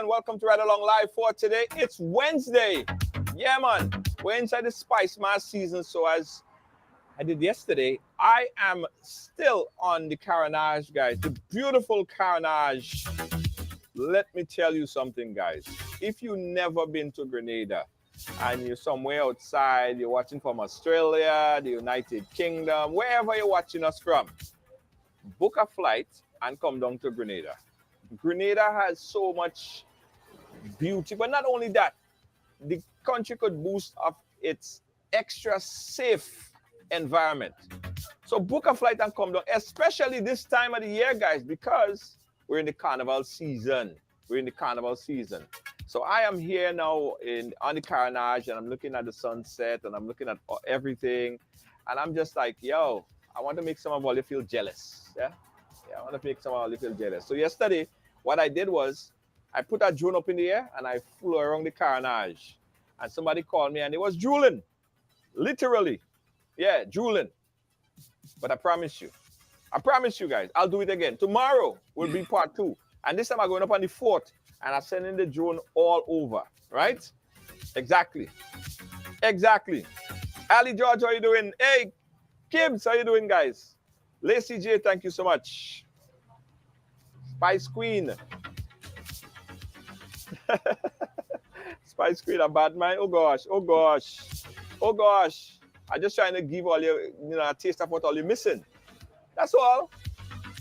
Welcome to Ride Along Live for today. It's Wednesday. Yeah, man. We're inside the Spice Mass season. So as I did yesterday, I am still on the Carnage, guys. The beautiful Carnage. Let me tell you something, guys. If you've never been to Grenada and you're somewhere outside, you're watching from Australia, the United Kingdom, wherever you're watching us from, book a flight and come down to Grenada. Grenada has so much beauty, but not only that, the country could boast of its extra safe environment. So book a flight and come down, especially this time of the year, guys, because we're in the Carnival season. We're in the Carnival season. So I am here now on the Carnage, and I'm looking at the sunset, and I'm looking at everything, and I'm just like, yo, I want to make some of all you feel jealous. Yeah, I want to make some of all you feel jealous. So yesterday, what I did was I put a drone up in the air and I flew around the Carnage. And somebody called me and it was drooling. Literally. Yeah, drooling. But I promise you guys, I'll do it again. Tomorrow will be part 2. And this time I'm going up on the 4th and I'm sending the drone all over. Right? Exactly. Ali George, how you doing? Hey, Kibbs, how you doing, guys? Lacey J, thank you so much. Spice Queen. Spice Queen, a bad mind. Oh gosh. I'm just trying to give all you, a taste of what all you're missing. That's all.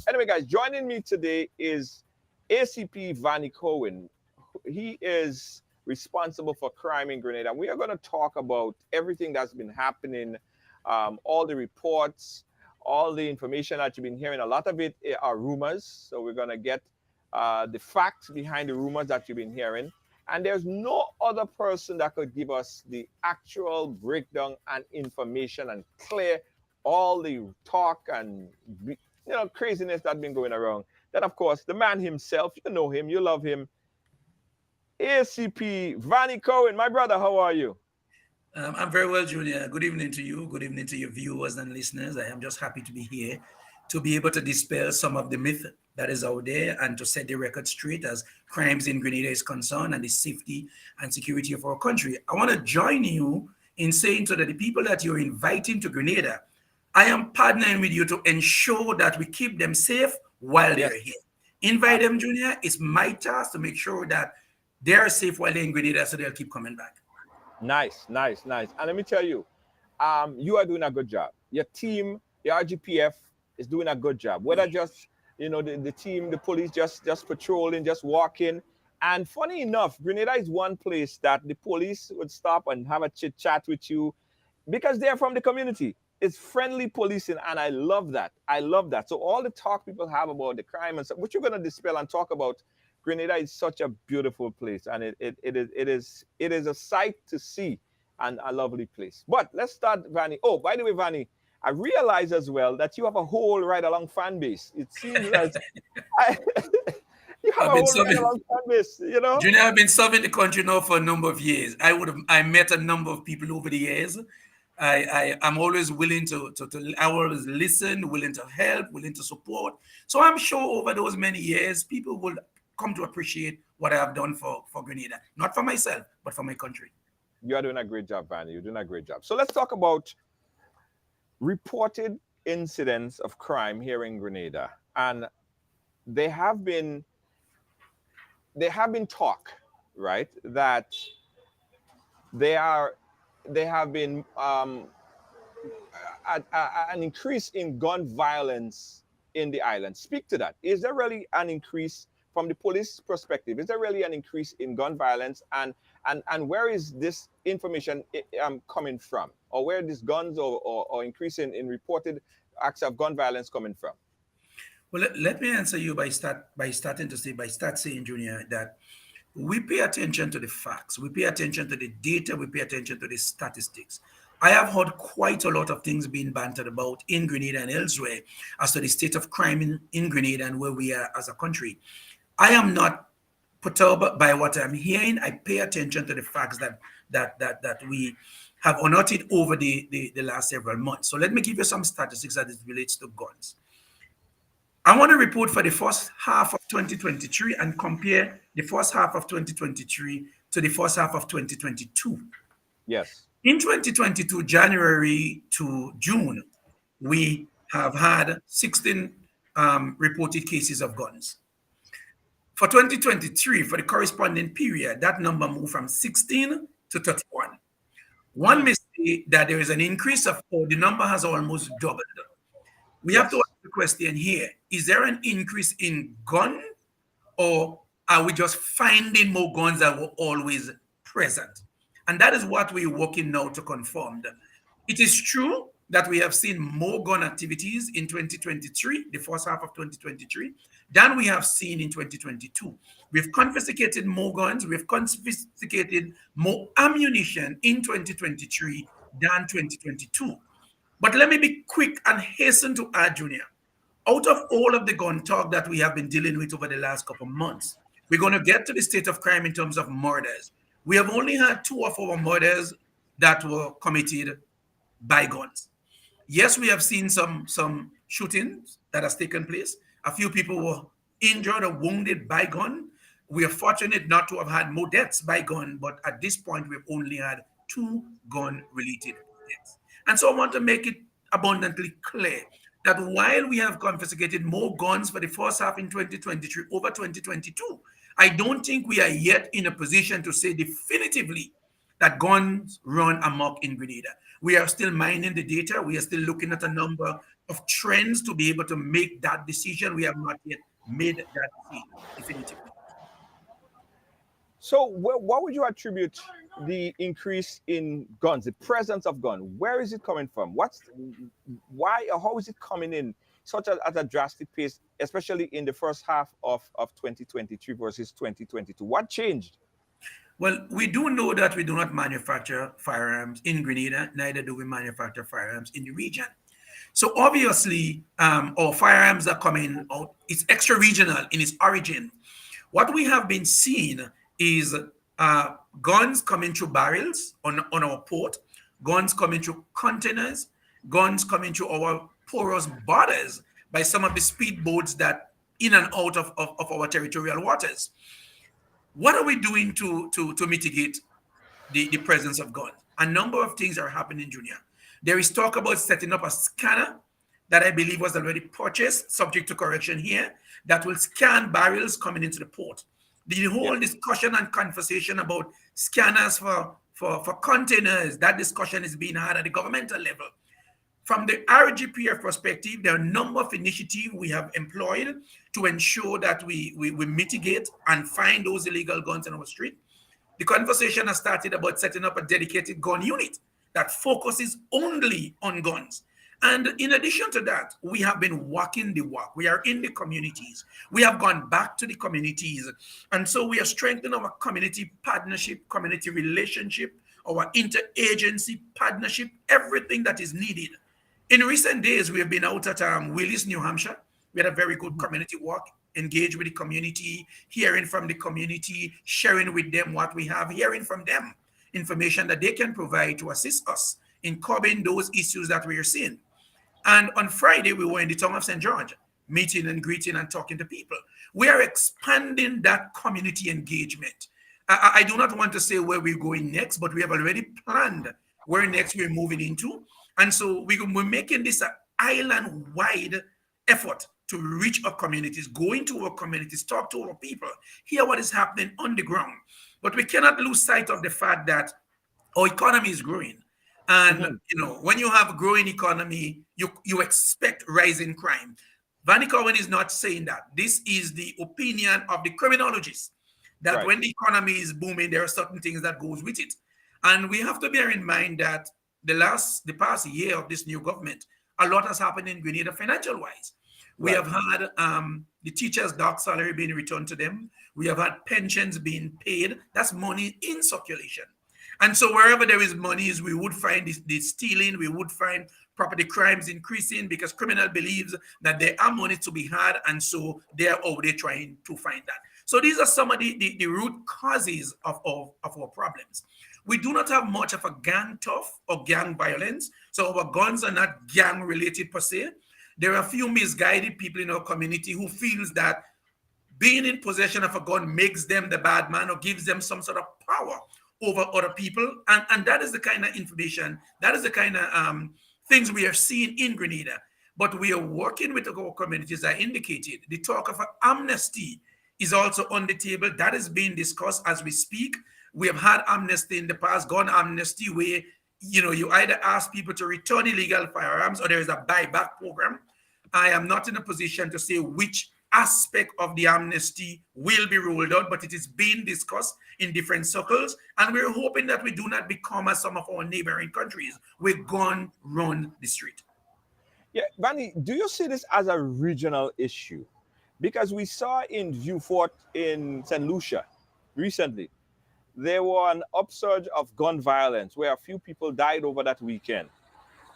Anyway, guys, joining me today is ACP Ronnie Cohen. He is responsible for crime in Grenada. And we are going to talk about everything that's been happening, all the reports, all the information that you've been hearing. A lot of it are rumors. So we're going to get the facts behind the rumors that you've been hearing. And there's no other person that could give us the actual breakdown and information and clear all the talk and craziness that's been going around. Then, of course, the man himself, you know him, you love him, ACP Vannie Cohen. My brother, how are you? I'm very well, Junior. Good evening to you. Good evening to your viewers and listeners. I am just happy to be here to be able to dispel some of the myth that is out there and to set the record straight as crimes in Grenada is concerned and the safety and security of our country. I want to join you in saying so that the people that you're inviting to Grenada, I am partnering with you to ensure that we keep them safe while they're here. Invite them, Junior. It's my task to make sure that they're safe while they're in Grenada so they'll keep coming back. Nice. And let me tell you, you are doing a good job. Your team, the RGPF, is doing a good job. Whether just, the team, the police just patrolling, just walking. And funny enough, Grenada is one place that the police would stop and have a chit chat with you because they're from the community. It's friendly policing, and I love that. So all the talk people have about the crime and stuff, which you're going to dispel and talk about, Grenada is such a beautiful place, and it is a sight to see and a lovely place. But let's start, Vannie. Oh, by the way, Vannie, I realize as well that you have a whole Ride Along fan base. It seems as you have a whole Ride Along fan base, Junior, I've been serving the country now for a number of years. I met a number of people over the years. I'm always willing to I always listen, willing to help, willing to support. So I'm sure over those many years, people will come to appreciate what I have done for Grenada. Not for myself, but for my country. You are doing a great job, Vannie. You're doing a great job. So let's talk about reported incidents of crime here in Grenada, and they have been talk, right, that they are they have been an increase in gun violence in the island. Speak to that. Is there really an increase from the police perspective? Is there really an increase in gun violence, and where is this information coming from, or where these guns or increase in reported acts of gun violence coming from? Well, let me answer you by start saying, Junior, that we pay attention to the facts, we pay attention to the data, we pay attention to the statistics. I have heard quite a lot of things being bantered about in Grenada and elsewhere as to the state of crime in Grenada and where we are as a country. I am not perturbed by what I'm hearing. I pay attention to the facts that we have unearthed over the last several months. So let me give you some statistics as it relates to guns. I want to report for the first half of 2023 and compare the first half of 2023 to the first half of 2022. Yes. In 2022, January to June, we have had 16 reported cases of guns. For 2023, for the corresponding period, that number moved from 16 to 31. One may say that there is an increase of, or the number has almost doubled. We have to ask the question here, is there an increase in gun, or are we just finding more guns that were always present? And that is what we're working now to confirm. It is true that we have seen more gun activities in 2023, the first half of 2023, than we have seen in 2022. We've confiscated more guns, we've confiscated more ammunition in 2023 than 2022. But let me be quick and hasten to add, Junior, out of all of the gun talk that we have been dealing with over the last couple of months, we're going to get to the state of crime in terms of murders. We have only had 2 of our murders that were committed by guns. Yes, we have seen some shootings that has taken place. A few people were injured or wounded by gun. We are fortunate not to have had more deaths by gun, but at this point, we've only had 2 gun-related deaths. And so I want to make it abundantly clear that while we have confiscated more guns for the first half in 2023 over 2022, I don't think we are yet in a position to say definitively that guns run amok in Grenada. We are still mining the data. We are still looking at a number of trends to be able to make that decision. We have not yet made that decision definitively. So what would you attribute the increase in guns, the presence of guns? Where is it coming from? Why or how is it coming in such at a drastic pace, especially in the first half of 2023 versus 2022? What changed? Well, we do know that we do not manufacture firearms in Grenada, neither do we manufacture firearms in the region. So obviously, our firearms are coming out, it's extra regional in its origin. What we have been seeing is guns coming through barrels on our port, guns coming through containers, guns coming through our porous borders by some of the speedboats that in and out of our territorial waters. What are we doing to mitigate the presence of guns? A number of things are happening, Junior. There is talk about setting up a scanner that I believe was already purchased, subject to correction here, that will scan barrels coming into the port. The whole discussion and conversation about scanners for containers, that discussion is being had at the governmental level. From the RGPF perspective, there are a number of initiatives we have employed to ensure that we mitigate and find those illegal guns on our street. The conversation has started about setting up a dedicated gun unit that focuses only on guns. And in addition to that, we have been walking the walk. We are in the communities. We have gone back to the communities. And so we are strengthening our community partnership, community relationship, our interagency partnership, everything that is needed. In recent days, we have been out at Willis, New Hampshire. We had a very good community walk, engage with the community, hearing from the community, sharing with them what we have, hearing from them information that they can provide to assist us in curbing those issues that we are seeing. And on Friday, we were in the town of St. George, meeting and greeting and talking to people. We are expanding that community engagement. I do not want to say where we're going next, but we have already planned where next we're moving into. And so we're making this island-wide effort to reach our communities, go into our communities, talk to our people, hear what is happening on the ground. But we cannot lose sight of the fact that our economy is growing. And when you have a growing economy, you expect rising crime. Vannie Cohen is not saying that. This is the opinion of the criminologists, that when the economy is booming, there are certain things that goes with it. And we have to bear in mind that the past year of this new government, a lot has happened in Grenada financial-wise. We have had the teachers' dark salary being returned to them. We have had pensions being paid. That's money in circulation. And so wherever there is money, we would find the stealing, we would find property crimes increasing, because criminal believes that there are money to be had, and so they're already trying to find that. So these are some of the root causes of our problems. We do not have much of a gang tough or gang violence, so our guns are not gang related per se. There are a few misguided people in our community who feels that being in possession of a gun makes them the bad man or gives them some sort of power over other people. And that is the kind of information, that is the kind of things we are seeing in Grenada. But we are working with our communities. I indicated the talk of an amnesty is also on the table. That is being discussed as we speak. We have had amnesty in the past, gun amnesty, where you either ask people to return illegal firearms or there is a buyback program. I am not in a position to say which aspect of the amnesty will be rolled out, but it is being discussed in different circles, and we're hoping that we do not become as some of our neighboring countries where gun run the street. Yeah, Vannie, do you see this as a regional issue? Because we saw in Viewfort in St. Lucia recently, there was an upsurge of gun violence where a few people died over that weekend.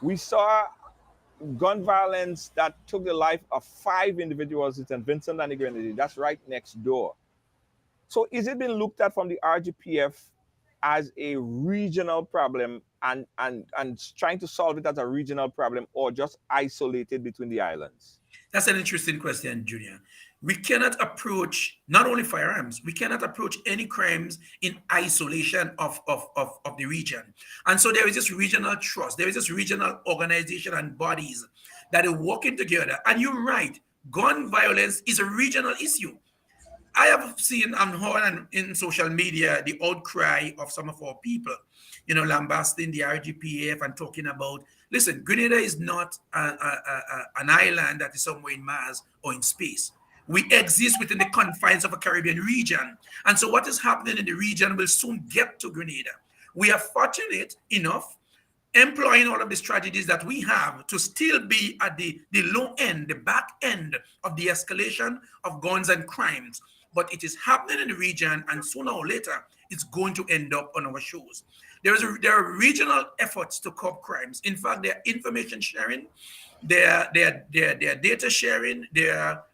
We saw gun violence that took the life of 5 individuals in St. Vincent and the Grenada. That's right next door. So is it been looked at from the RGPF as a regional problem and trying to solve it as a regional problem, or just isolated between the islands? That's an interesting question, Junior. We cannot approach not only firearms, we cannot approach any crimes in isolation of the region. And so there is this regional trust, there is this regional organization and bodies that are working together. And you're right, gun violence is a regional issue. I have seen and heard in social media the outcry of some of our people, lambasting the RGPF and talking about, listen, Grenada is not an island that is somewhere in Mars or in space. We exist within the confines of a Caribbean region. And so what is happening in the region will soon get to Grenada. We are fortunate enough, employing all of the strategies that we have, to still be at the low end, the back end of the escalation of guns and crimes. But it is happening in the region, and sooner or later, it's going to end up on our shores. There are regional efforts to curb crimes. In fact, there are information sharing, there are data sharing, there are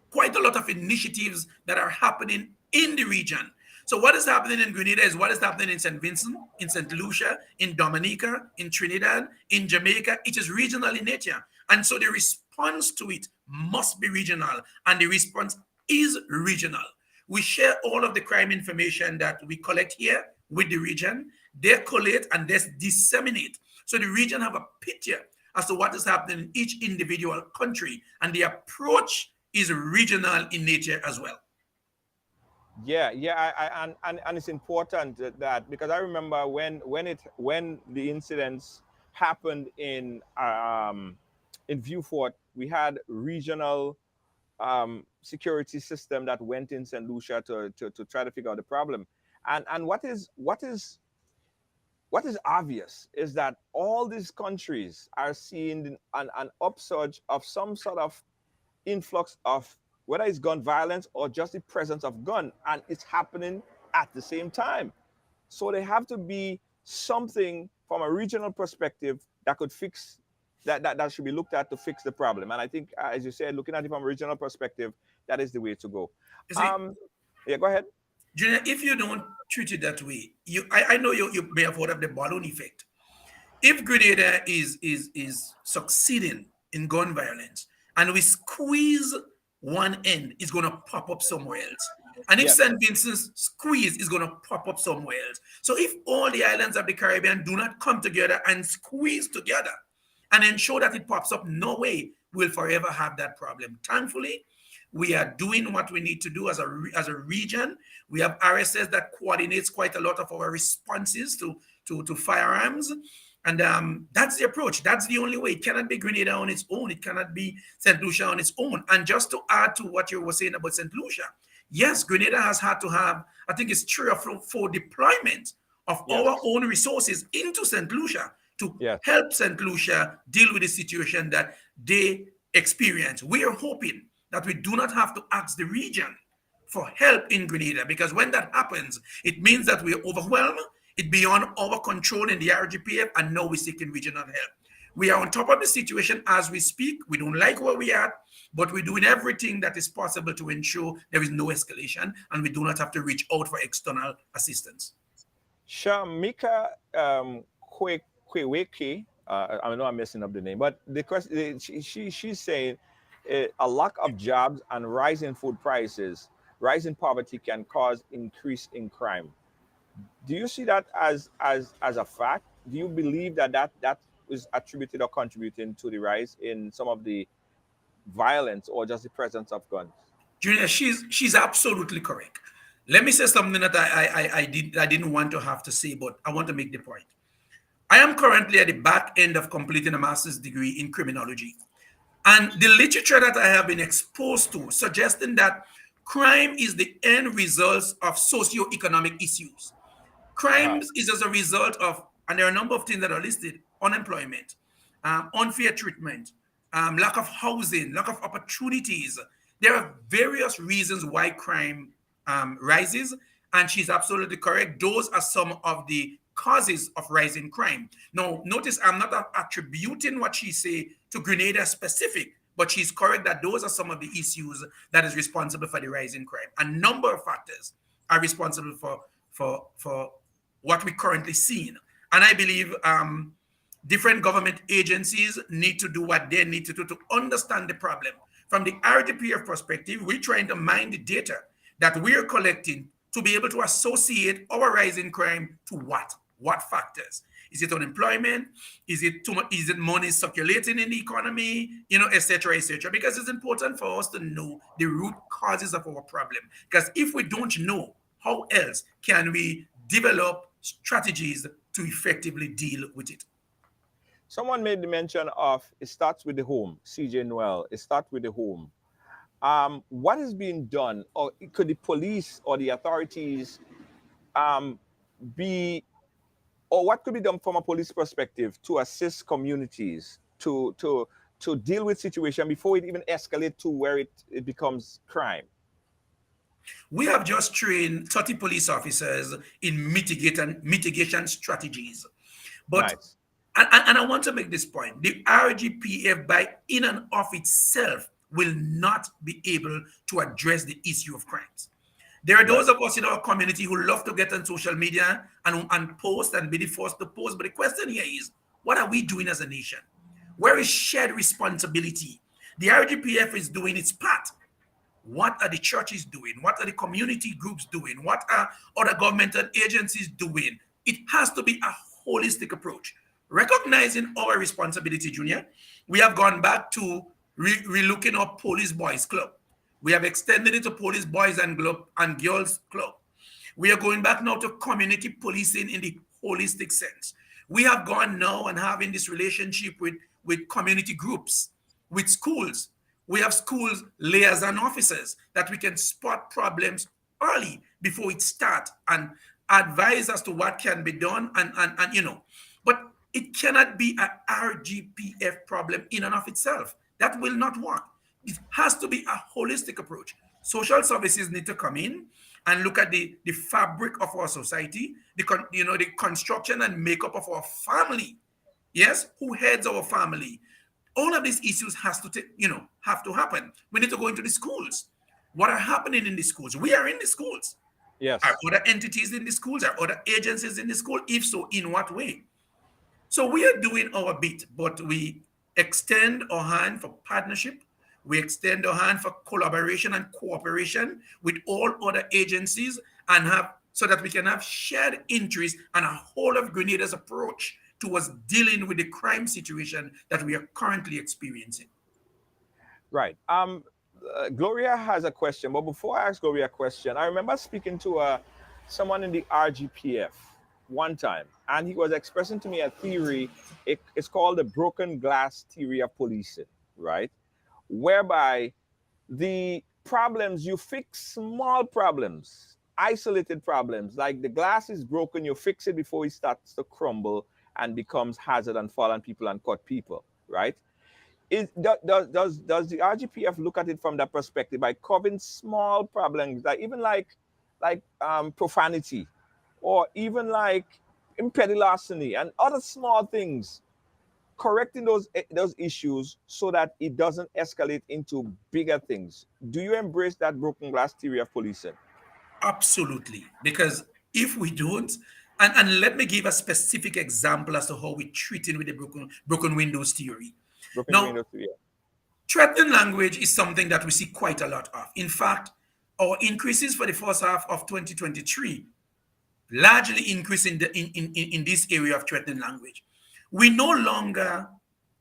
quite a lot of initiatives that are happening in the region. So what is happening in Grenada is what is happening in St. Vincent, in St. Lucia, in Dominica, in Trinidad, in Jamaica. It is regional in nature. And so the response to it must be regional, and the response is regional. We share all of the crime information that we collect here with the region. They collate and they disseminate. So the region have a picture as to what is happening in each individual country, and the approach is regional in nature as well. Yeah, and it's important that, because I remember when the incidents happened in Viewfort, we had regional security system that went in St. Lucia to try to figure out the problem. And what is obvious is that all these countries are seeing an upsurge of some sort of influx of, whether it's gun violence or just the presence of gun, and it's happening at the same time. So there have to be something from a regional perspective that could fix that should be looked at to fix the problem. And I think, as you said, looking at it from a regional perspective, that is the way to go. Yeah, go ahead. Junior, if you don't treat it that way, I know you may have heard of the balloon effect. If Grenada is succeeding in gun violence and we squeeze one end, it's going to pop up somewhere else. And if St. Vincent's squeeze, is going to pop up somewhere else. So if all the islands of the Caribbean do not come together and squeeze together, and ensure that it pops up. No way we'll forever have that problem. Thankfully, we are doing what we need to do as a region. We have RSS that coordinates quite a lot of our responses to firearms. And that's the approach. That's the only way. It cannot be Grenada on its own. It cannot be St. Lucia on its own. And just to add to what you were saying about St. Lucia, yes, Grenada has had to have, I think it's 3 or 4 deployments of our own resources into St. Lucia to help St. Lucia deal with the situation that they experience. We are hoping that we do not have to ask the region for help in Grenada, because when that happens, it means that we are overwhelmed, it's beyond our control in the RGPF, and now we're seeking regional help. We are on top of the situation as we speak. We don't like where we are, but we're doing everything that is possible to ensure there is no escalation and we do not have to reach out for external assistance. Shamika Kweweke, I know I'm messing up the name, but the question, she's saying a lack of jobs and rising food prices, rising poverty can cause increase in crime. Do you see that as a fact? Do you believe that is attributed or contributing to the rise in some of the violence or just the presence of guns? Junior, she's absolutely correct. Let me say something that I didn't want to have to say, but I want to make the point. I am currently at the back end of completing a master's degree in criminology. And the literature that I have been exposed to suggesting that crime is the end result of socioeconomic issues. Crimes is as a result of, and there are a number of things that are listed: unemployment, unfair treatment, lack of housing, lack of opportunities. There are various reasons why crime rises, and she's absolutely correct. Those are some of the causes of rising crime. Now, notice I'm not attributing what she say to Grenada specific, but she's correct that those are some of the issues that is responsible for the rise in crime. A number of factors are responsible for what we currently see. And I believe different government agencies need to do what they need to do to understand the problem. From the RGPF perspective, we're trying to mine the data that we're collecting to be able to associate our rise in crime to what? What factors? Is it unemployment? Is it too much? Is it money circulating in the economy? Et cetera, et cetera. Because it's important for us to know the root causes of our problem. Because if we don't know, how else can we develop strategies to effectively deal with it? Someone made the mention of it starts with the home. CJ Noel, it starts with the home. What is being done, or could the police or the authorities or what could be done from a police perspective to assist communities to deal with situation before it even escalates to where it becomes crime? We have just trained 30 police officers in mitigation strategies. But nice. And I want to make this point. The RGPF by in and of itself will not be able to address the issue of crimes. There are those of us in our community who love to get on social media and post and be the first to post. But the question here is, what are we doing as a nation? Where is shared responsibility? The RGPF is doing its part. What are the churches doing? What are the community groups doing? What are other governmental agencies doing? It has to be a holistic approach. Recognizing our responsibility, Junior, we have gone back to relooking our police boys club. We have extended it to police boys and girls club. We are going back now to community policing in the holistic sense. We have gone now and having this relationship with community groups, with schools. We have schools liaison officers that we can spot problems early before it starts and advise as to what can be done and but it cannot be an RGPF problem in and of itself. That will not work. It has to be a holistic approach. Social services need to come in and look at the fabric of our society, the construction and makeup of our family. Yes, who heads our family? All of these issues have to happen. We need to go into the schools. What are happening in the schools? We are in the schools. Yes. Are other entities in the schools? Are other agencies in the school? If so, in what way? So we are doing our bit, but we extend our hand for partnership. We extend our hand for collaboration and cooperation with all other agencies and so that we can have shared interests and a whole of Grenada's approach towards dealing with the crime situation that we are currently experiencing. Right. Gloria has a question, but before I ask Gloria a question, I remember speaking to someone in the RGPF one time, and he was expressing to me a theory. It's called the broken glass theory of policing, right? Whereby the problems, you fix small problems, isolated problems, like the glass is broken, you fix it before it starts to crumble and becomes hazard and fall on people and cut people, right? Does the RGPF look at it from that perspective by covering small problems, like even like profanity, or even like petty larceny and other small things, correcting those issues so that it doesn't escalate into bigger things? Do you embrace that broken glass theory of policing? Absolutely. Because if we don't, and let me give a specific example as to how we're treating with the broken windows theory. Broken Now, window theory. threatening language is something that we see quite a lot of. In fact, our increases for the first half of 2023 largely increase in this area of threatening language. We no longer,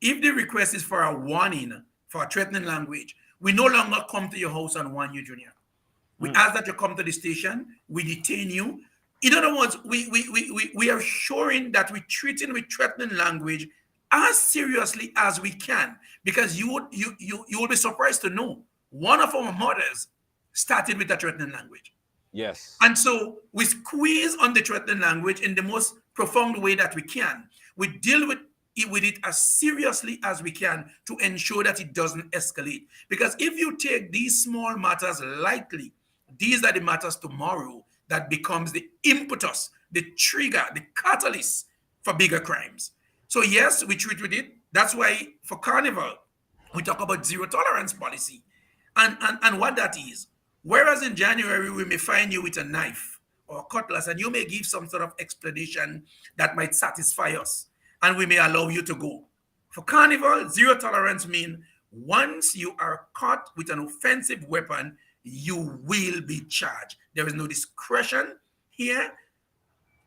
if the request is for a warning for a threatening language, we no longer come to your house and warn you, Junior. We ask that you come to the station, we detain you. In other words, we are showing that we're treating with threatening language as seriously as we can, because you will be surprised to know one of our mothers started with a threatening language. Yes. And so we squeeze on the threatening language in the most profound way that we can. We deal with it as seriously as we can to ensure that it doesn't escalate. Because if you take these small matters lightly, these are the matters tomorrow that becomes the impetus, the trigger, the catalyst for bigger crimes. So yes, we treat with it. That's why for Carnival, we talk about zero tolerance policy. And what that is. Whereas in January, we may find you with a knife or a cutlass, and you may give some sort of explanation that might satisfy us, and we may allow you to go. For Carnival, zero tolerance means once you are caught with an offensive weapon, you will be charged. There is no discretion here.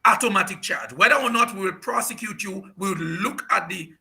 Automatic charge. Whether or not we will prosecute you, we will look at the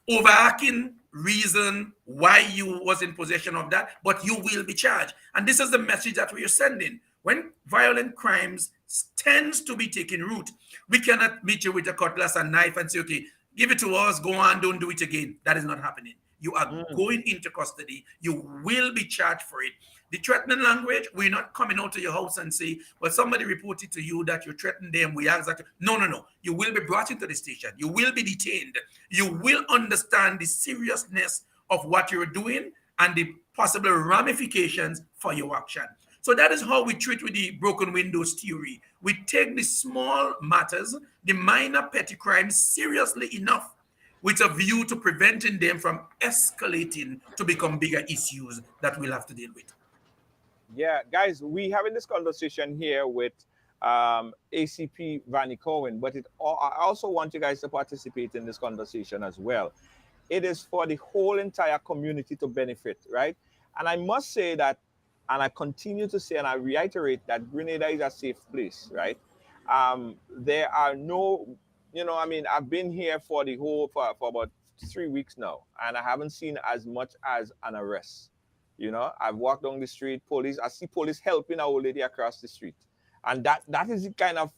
overarching reason why you was in possession of that, but you will be charged. And this is the message that we are sending. When violent crimes tends to be taking root, we cannot meet you with a cutlass and knife and say, okay, give it to us, go on, don't do it again. That is not happening. You are going into custody. You will be charged for it. The threatening language, we're not coming out to your house and say, well, somebody reported to you that you threatened them. We ask that. No. You will be brought into the station. You will be detained. You will understand the seriousness of what you're doing and the possible ramifications for your action. So that is how we treat with the broken windows theory. We take the small matters, the minor petty crimes seriously enough with a view to preventing them from escalating to become bigger issues that we'll have to deal with. Yeah, guys, we having this conversation here with ACP Ronnie Cohen, but I also want you guys to participate in this conversation as well. It is for the whole entire community to benefit, right? And I must say that, and I continue to say, and I reiterate that Grenada is a safe place, right? There are no, I've been here for about 3 weeks now, and I haven't seen as much as an arrest. I've walked down the street, I see police helping a old lady across the street. And that is the kind of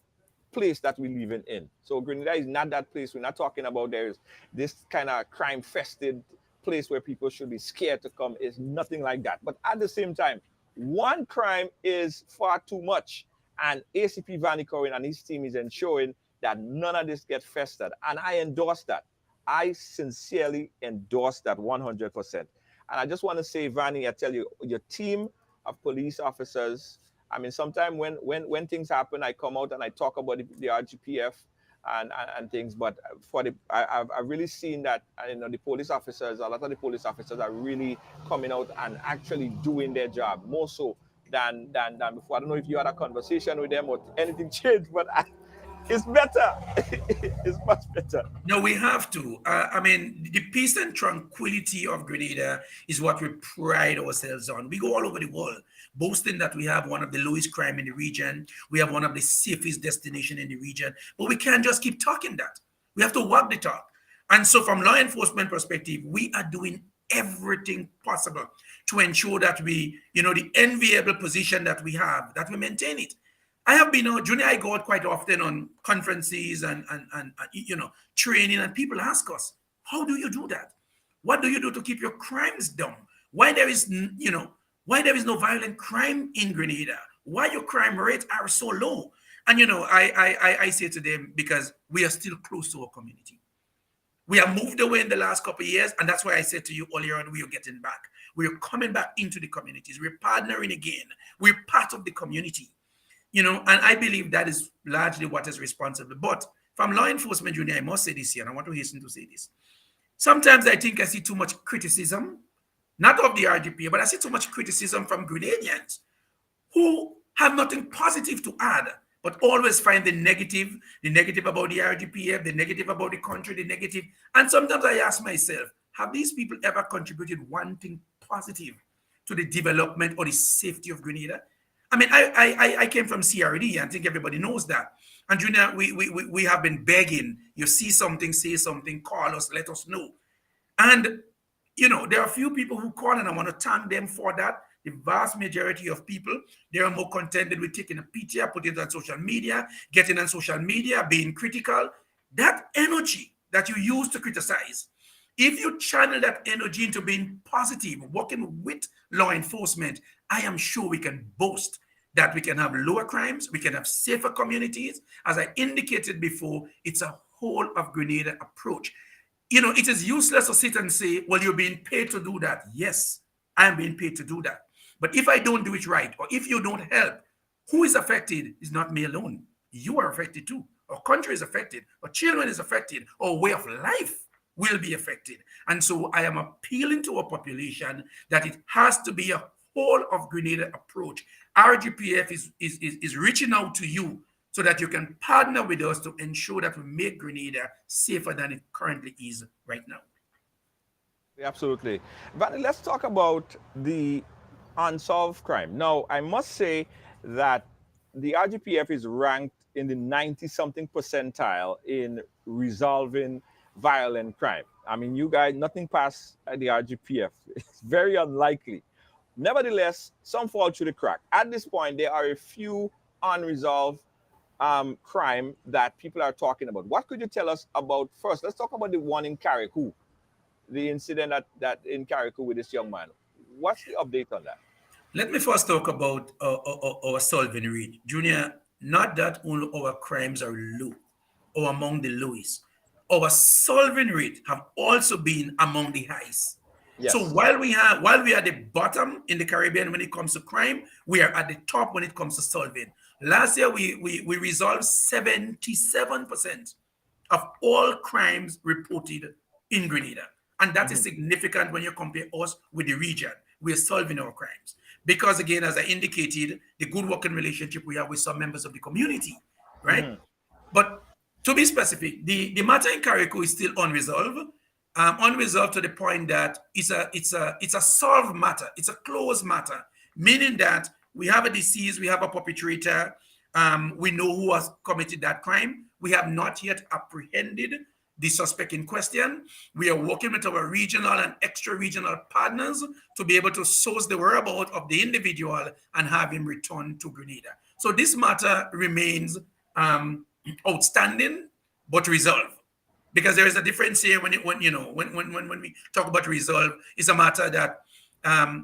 place that we live in. So Grenada is not that place. We're not talking about there is this kind of crime-fested place where people should be scared to come. It's nothing like that. But at the same time, one crime is far too much. And ACP Vannie Cohen and his team is ensuring that none of this gets festered. And I endorse that. I sincerely endorse that 100%. And I just want to say, Vannie, I tell you, your team of police officers, I mean, sometimes when things happen, I come out and I talk about the RGPF and things. But I've really seen that, the police officers, a lot of the police officers are really coming out and actually doing their job more so than before. I don't know if you had a conversation with them or anything changed, but It's better. It's much better. No, we have to. I mean, the peace and tranquility of Grenada is what we pride ourselves on. We go all over the world, boasting that we have one of the lowest crime in the region. We have one of the safest destination in the region. But we can't just keep talking that. We have to walk the talk. And so from law enforcement perspective, we are doing everything possible to ensure that we, the enviable position that we have, that we maintain it. I have been, Junior, I go out quite often on conferences and training, and people ask us, how do you do that? What do you do to keep your crimes down? Why there is no violent crime in Grenada? Why your crime rates are so low? And, I say to them, because we are still close to our community. We have moved away in the last couple of years, and that's why I said to you earlier on, we are getting back. We are coming back into the communities. We're partnering again. We're part of the community. And I believe that is largely what is responsible. But from law enforcement, Junior, I must say this here, and I want to hasten to say this. Sometimes I think I see too much criticism, not of the RGPF, but I see too much criticism from Grenadians who have nothing positive to add, but always find the negative about the RGPF, the negative about the country, the negative. And sometimes I ask myself, have these people ever contributed one thing positive to the development or the safety of Grenada? I mean, I came from CRD, and I think everybody knows that. And Junior, we have been begging, you see something, say something, call us, let us know. And, there are a few people who call, and I want to thank them for that. The vast majority of people, they are more contented with taking a picture, putting it on social media, getting on social media, being critical. That energy that you use to criticize, if you channel that energy into being positive, working with law enforcement, I am sure we can boast that we can have lower crimes, we can have safer communities. As I indicated before, it's a whole of Grenada approach. It is useless to sit and say, well, you're being paid to do that. Yes, I am being paid to do that. But if I don't do it right, or if you don't help, who is affected is not me alone. You are affected too. Our country is affected. Our children is affected. Our way of life will be affected. And so I am appealing to our population that it has to be a whole of Grenada approach. RGPF is reaching out to you so that you can partner with us to ensure that we make Grenada safer than it currently is right now. Absolutely. Vannie, let's talk about the unsolved crime. Now, I must say that the RGPF is ranked in the 90-something percentile in resolving violent crime. I mean, you guys, nothing past the RGPF. It's very unlikely. Nevertheless, some fall through the crack. At this point, there are a few unresolved crime that people are talking about. What could you tell us about, first, let's talk about the one in Carriacou, the incident that in Carriacou with this young man. What's the update on that? Let me first talk about our solving rate. Junior, not that only our crimes are low or among the lowest, our solving rate have also been among the highest. Yes. So while we are at the bottom in the Caribbean when it comes to crime, we are at the top when it comes to solving. Last year, we resolved 77% of all crimes reported in Grenada. And that is significant when you compare us with the region. We are solving our crimes. Because again, as I indicated, the good working relationship we have with some members of the community, right? But to be specific, the matter in Carriacou is still unresolved. Unresolved to the point that it's a solved matter. It's a closed matter, meaning that we have a deceased, we have a perpetrator, we know who has committed that crime. We have not yet apprehended the suspect in question. We are working with our regional and extra-regional partners to be able to source the whereabouts of the individual and have him returned to Grenada. So this matter remains outstanding, but resolved. Because there is a difference here when we talk about resolve, it's a matter that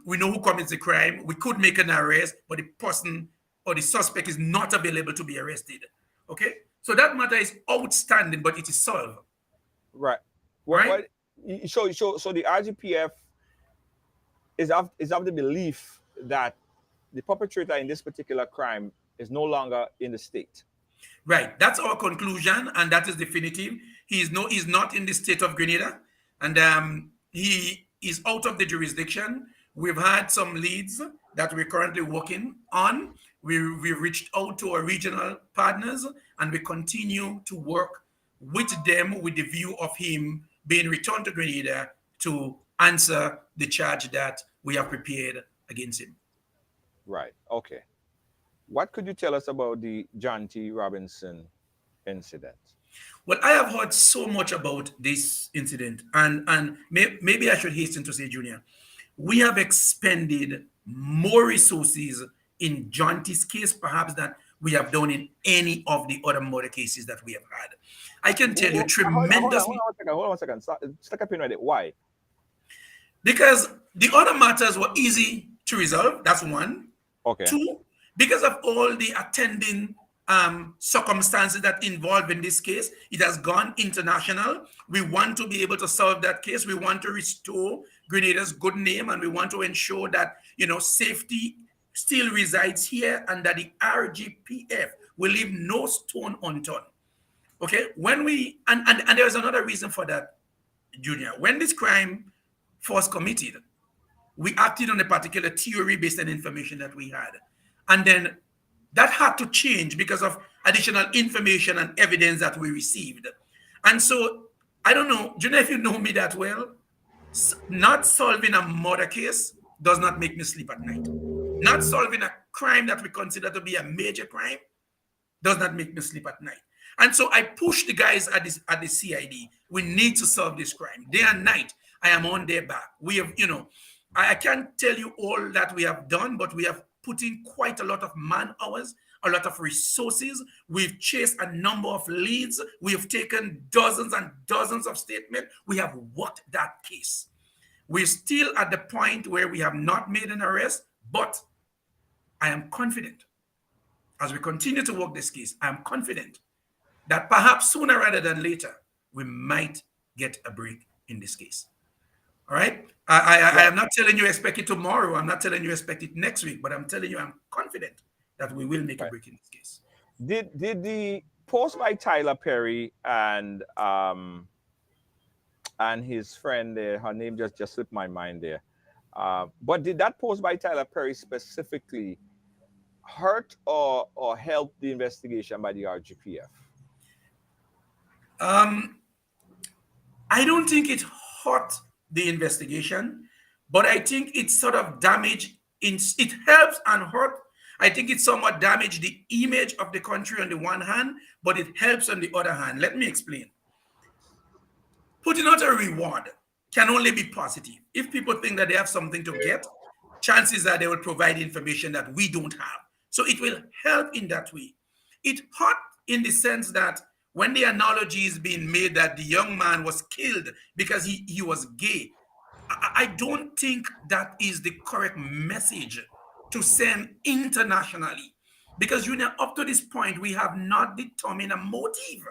we know who commits the crime, we could make an arrest, but the person or the suspect is not available to be arrested. Okay? So that matter is outstanding, but it is solved. Right. Right? So the RGPF is of the belief that the perpetrator in this particular crime is no longer in the state. Right. That's our conclusion, and that is definitive. He's not in the state of Grenada, and he is out of the jurisdiction. We've had some leads that we're currently working on. We've reached out to our regional partners, and we continue to work with them with the view of him being returned to Grenada to answer the charge that we have prepared against him. Right. Okay. What could you tell us about the John T. Robinson incident? Well, I have heard so much about this incident, and maybe I should hasten to say, Junior, we have expended more resources in John T's case, perhaps, than we have done in any of the other murder cases that we have had. I can tell you tremendously. Hold on one second. Stuck a pin right there. Why? Because the other matters were easy to resolve. That's one. Okay. Two, because of all the attending circumstances that involved in this case, it has gone international. We want to be able to solve that case. We want to restore Grenada's good name, and we want to ensure that, you know, safety still resides here, and that the RGPF will leave no stone unturned. Okay, when we and there's another reason for that, Junior. When this crime was committed, we acted on a particular theory based on information that we had, and then that had to change because of additional information and evidence that we received. And so, I don't know, Junior, if you know me that well, not solving a murder case does not make me sleep at night. Not solving a crime that we consider to be a major crime does not make me sleep at night. And so I push the guys at the CID. We need to solve this crime. Day and night, I am on their back. We have, you know, I can't tell you all that we have done, but we have put in quite a lot of man hours, a lot of resources. We've chased a number of leads. We have taken dozens and dozens of statements. We have worked that case. We're still at the point where we have not made an arrest, but I am confident, as we continue to work this case, I am confident that perhaps sooner rather than later, we might get a break in this case. All right? I am not telling you expect it tomorrow. I'm not telling you expect it next week, but I'm telling you I'm confident that we will make a break in this case. Did the post by Tyler Perry and his friend there, her name just slipped my mind there. But did that post by Tyler Perry specifically hurt or help the investigation by the RGPF? I don't think it hurt the investigation, but I think it sort of damaged, it helps and hurt. I think it somewhat damaged the image of the country on the one hand, but it helps on the other hand. Let me explain. Putting out a reward can only be positive. If people think that they have something to get, chances are they will provide information that we don't have. So it will help in that way. It hurt in the sense that when the analogy is being made that the young man was killed because he was gay, I don't think that is the correct message to send internationally. Because, you know, up to this point, we have not determined a motive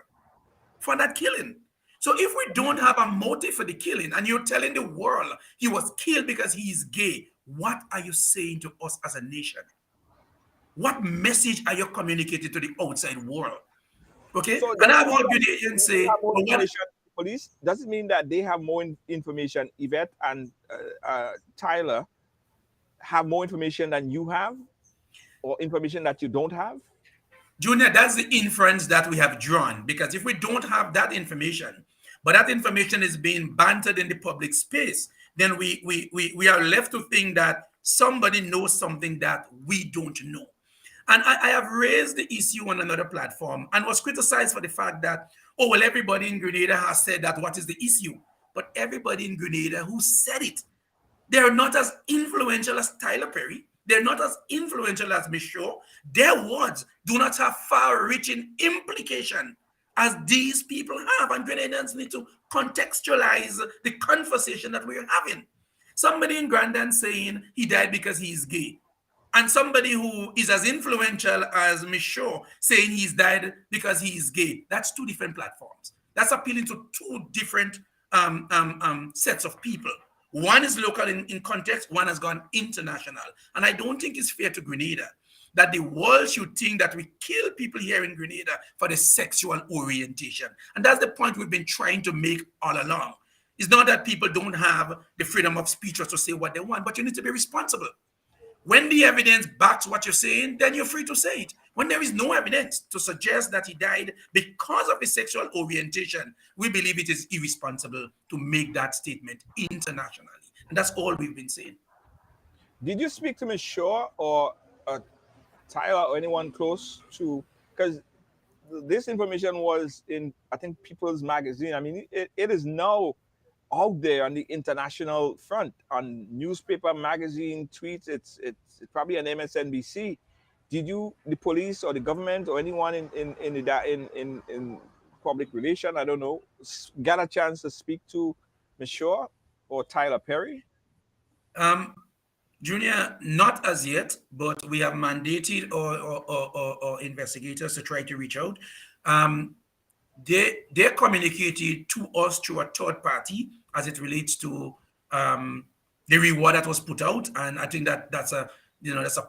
for that killing. So if we don't have a motive for the killing, and you're telling the world he was killed because he is gay, what are you saying to us as a nation? What message are you communicating to the outside world? Okay, so and I've heard Grenadians say, police, does it mean that they have more information? Yvette and Tyler have more information than you have, or information that you don't have? Junior, that's the inference that we have drawn, because if we don't have that information, but that information is being bantered in the public space, then we are left to think that somebody knows something that we don't know. And I have raised the issue on another platform and was criticized for the fact that, oh, well, everybody in Grenada has said that what is the issue? But everybody in Grenada who said it, they're not as influential as Tyler Perry. They're not as influential as Miss Shaw. Their words do not have far-reaching implication as these people have. And Grenadians need to contextualize the conversation that we're having. Somebody in Grenada saying he died because he's gay, and somebody who is as influential as Miss Shaw saying he's died because he is gay. That's two different platforms. That's appealing to two different sets of people. One is local in context, one has gone international. And I don't think it's fair to Grenada that the world should think that we kill people here in Grenada for the sexual orientation. And that's the point we've been trying to make all along. It's not that people don't have the freedom of speech or to say what they want, but you need to be responsible. When the evidence backs what you're saying, then you're free to say it. When there is no evidence to suggest that he died because of his sexual orientation, we believe it is irresponsible to make that statement internationally. And that's all we've been saying. Did you speak to Ms. Shaw or Tyler or anyone close to, because this information was in, I think, People's Magazine. I mean, it is now out there on the international front, on newspaper, magazine, tweets. It's probably an MSNBC. Did you, the police or the government or anyone in public relation, I don't know, got a chance to speak to Ms. Shaw or Tyler Perry? Junior, not as yet, but we have mandated or investigators to try to reach out. They communicated to us through a third party as it relates to the reward that was put out, and I think that's a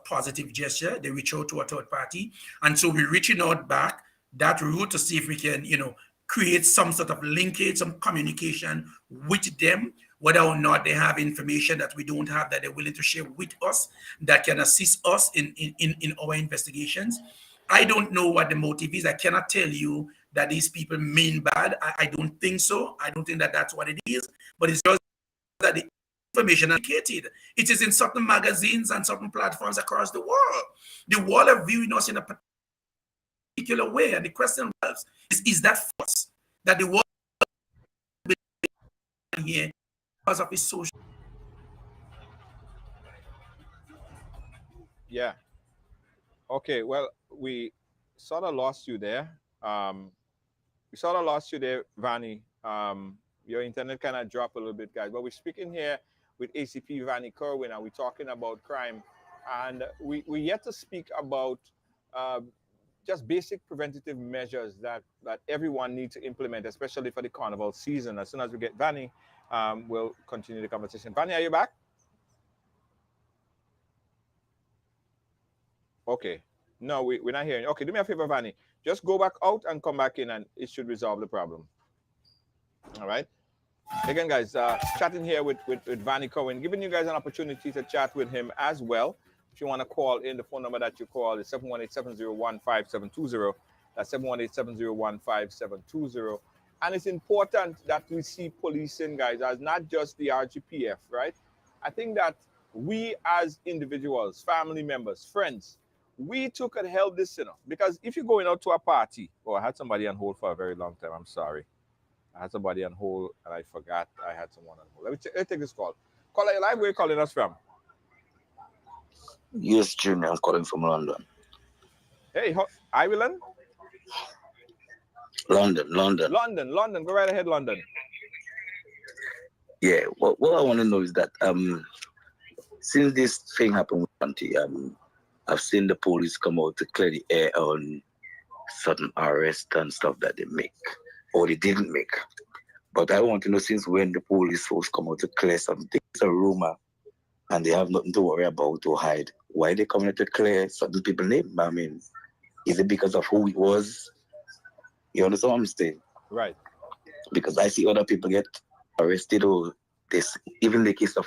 positive gesture. They reach out to a third party, and so we're reaching out back that route to see if we can create some sort of linkage, some communication with them, whether or not they have information that we don't have that they're willing to share with us that can assist us in our investigations. I don't know what the motive is. I cannot tell you that these people mean bad. I don't think so. I don't think that that's what it is. But it's just that the information indicated. It is in certain magazines and certain platforms across the world. The world are viewing us in a particular way. And the question is that false? That the world here because of its social. Yeah. Okay. Well, we sort of lost you there. Vannie. Your internet kind of dropped a little bit, guys. But we're speaking here with ACP Ronnie Cohen, and we're talking about crime. And we yet to speak about just basic preventative measures that everyone needs to implement, especially for the Carnival season. As soon as we get Vannie, we'll continue the conversation. Vannie, are you back? Okay. No, we're not hearing. Okay, do me a favor, Vannie. Just go back out and come back in, and it should resolve the problem. All right. Again, guys, chatting here with Vannie Cohen, giving you guys an opportunity to chat with him as well. If you want to call in, the phone number that you call is 718-701-5720. That's 718-701-5720. And it's important that we see policing, guys, as not just the RGPF, right? I think that we as individuals, family members, friends, we too could help this, because if you're going out to a party, I had somebody on hold for a very long time. I'm sorry. I had somebody on hold and I forgot I had someone on hold. Let me take this call. Caller, live, where are you calling us from? Yes, Junior, I'm calling from London. Hey, Ireland? London. London. Go right ahead, London. Yeah, what I want to know is that since this thing happened with Auntie, I've seen the police come out to clear the air on certain arrests and stuff that they make, or they didn't make. But I want to know, since when the police folks come out to clear something, it's a rumor, and they have nothing to worry about or hide, why they coming out to clear certain people's name? I mean, is it because of who it was? You understand what I'm saying? Right. Because I see other people get arrested, or this, even the case of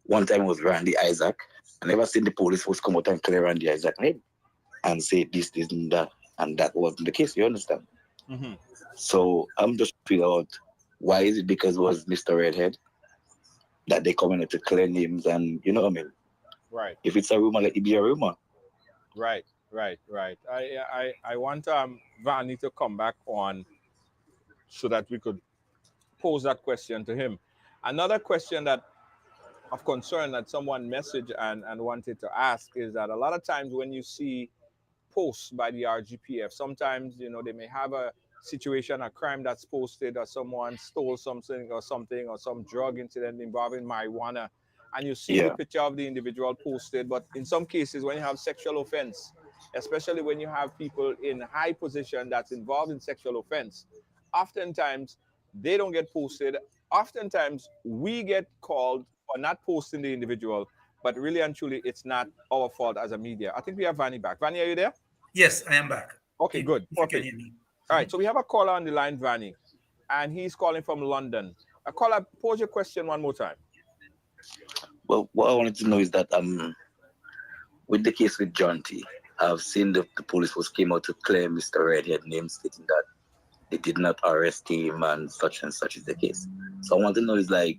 one time it was Randy Isaac. I never seen the police force come out and clear Randy Isaac name and say this, and that wasn't the case. You understand? Mm-hmm. So I'm just figuring out, why is it because it was Mr. Redhead that they come in to clear names, and you know what I mean? Right. If it's a rumor, let it be a rumor. Right. I want Vannie to come back on so that we could pose that question to him. Another question that of concern that someone messaged and wanted to ask is that a lot of times when you see posts by the RGPF, sometimes they may have a situation, a crime that's posted, or someone stole something or some drug incident involving marijuana, and you see the picture of the individual posted. But in some cases, when you have sexual offense, especially when you have people in high position that's involved in sexual offense, oftentimes they don't get posted. Oftentimes we get called for not posting the individual, but really and truly it's not our fault as a media. I think we have Vannie back. Vannie, are you there? Yes, I am back. Okay, good. Perfect. All right, so we have a caller on the line, Vannie, and he's calling from London. A caller, pose your question one more time. Well, what I wanted to know is that with the case with John T, I've seen the police force came out to clear Mr. Redhead name, stating that they did not arrest him and such is the case. So I want to know is like,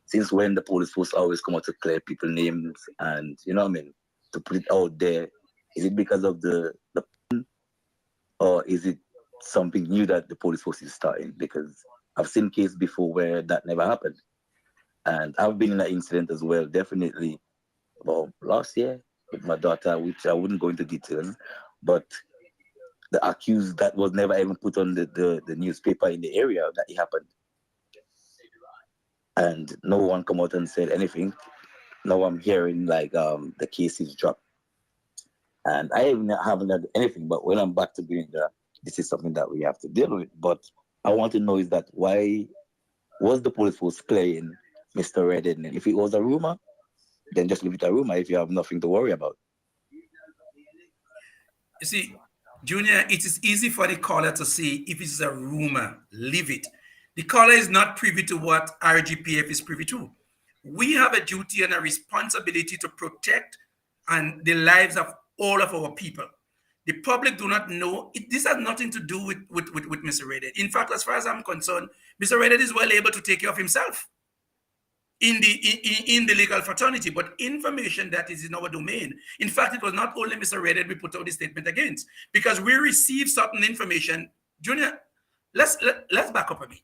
since when the police force always come out to clear people names and, you know what I mean, to put it out there, is it because of the or is it something new that the police force is starting? Because I've seen cases before where that never happened. And I've been in that incident as well, definitely, well, last year with my daughter, which I wouldn't go into details, but the accused that was never even put on the newspaper in the area that it happened. And no one come out and said anything. Now I'm hearing like the case is dropped. And I haven't had anything, but when I'm back to Grenada, this is something that we have to deal with. But I want to know is that why was the police force playing Mr. Reddy? And if it was a rumor, then just leave it a rumor if you have nothing to worry about. You see, Junior, it is easy for the caller to say if it's a rumor, leave it. The caller is not privy to what RGPF is privy to. We have a duty and a responsibility to protect and the lives of all of our people. The public do not know. This has nothing to do with Mr. Reddy. In fact, as far as I'm concerned, Mr. Reddy is well able to take care of himself in the legal fraternity, but information that is in our domain. In fact, it was not only Mr. Reddy we put out the statement against, because we received certain information. Junior, let's back up a bit.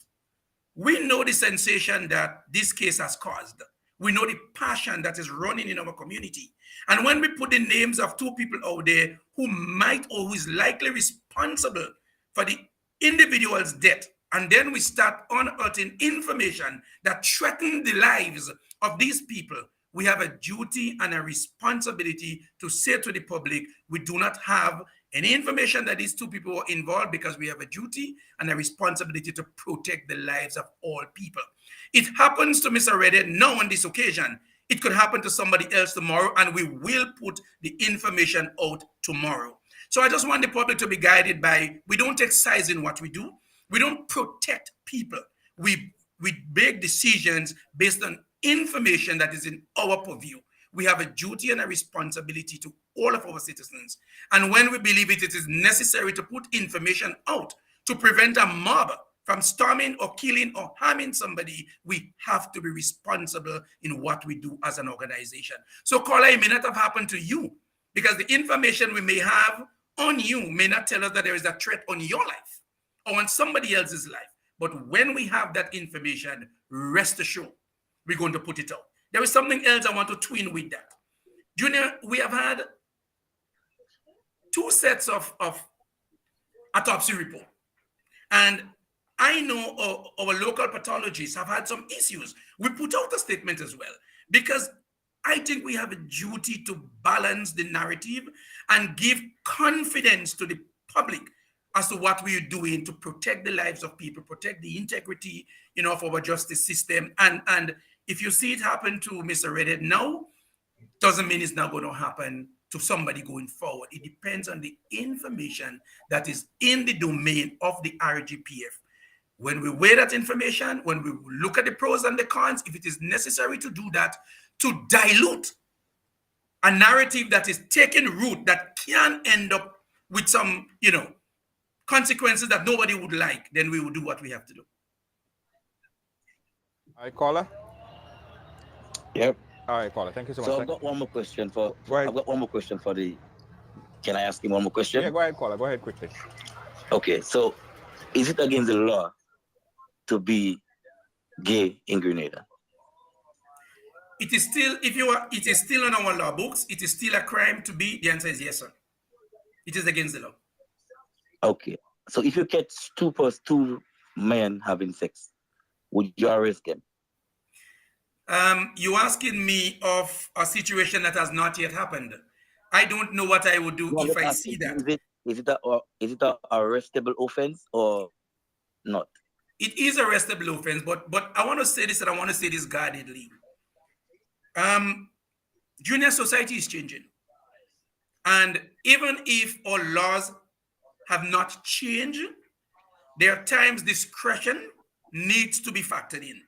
We know the sensation that this case has caused. We know the passion that is running in our community. And when we put the names of two people out there who might or who is likely responsible for the individual's death, and then we start unearthing information that threaten the lives of these people, we have a duty and a responsibility to say to the public, we do not have any information that these two people were involved, because we have a duty and a responsibility to protect the lives of all people. It happens to Mr. Reddy now on this occasion. It could happen to somebody else tomorrow, and we will put the information out tomorrow. So I just want the public to be guided by, we don't take sides in what we do. We don't protect people. We make decisions based on information that is in our purview. We have a duty and a responsibility to all of our citizens. And when we believe it is necessary to put information out to prevent a mob from storming or killing or harming somebody, we have to be responsible in what we do as an organization. So, caller, it may not have happened to you, because the information we may have on you may not tell us that there is a threat on your life or on somebody else's life. But when we have that information, rest assured, we're going to put it out. There is something else I want to twin with that. Junior, we have had two sets of autopsy report. And I know our local pathologists have had some issues. We put out a statement as well, because I think we have a duty to balance the narrative and give confidence to the public as to what we are doing to protect the lives of people, protect the integrity, of our justice system. And if you see it happen to Mr. Reddy now, doesn't mean it's not going to happen to somebody going forward. It depends on the information that is in the domain of the RGPF. When we weigh that information, when we look at the pros and the cons, if it is necessary to do that, to dilute a narrative that is taking root, that can end up with some, consequences that nobody would like, then we will do what we have to do. All right, caller. Yep. All right, caller. Thank you so much. So I've got one more question for. Go ahead. I've got one more question for the. Can I ask him one more question? Yeah, go ahead, caller. Go ahead quickly. Okay, so is it against the law to be gay in Grenada? It is still, it is still on our law books. It is still a crime to be. The answer is yes, sir. It is against the law. Okay, so if you catch two men having sex, would you arrest them? You asking me of a situation that has not yet happened. I don't know what I would do if I see that. Is it a arrestable offense or not? It is a arrestable offense, but I want to say this, and I want to say this guardedly. Junior, society is changing. And even if our laws have not changed, there are times discretion needs to be factored in.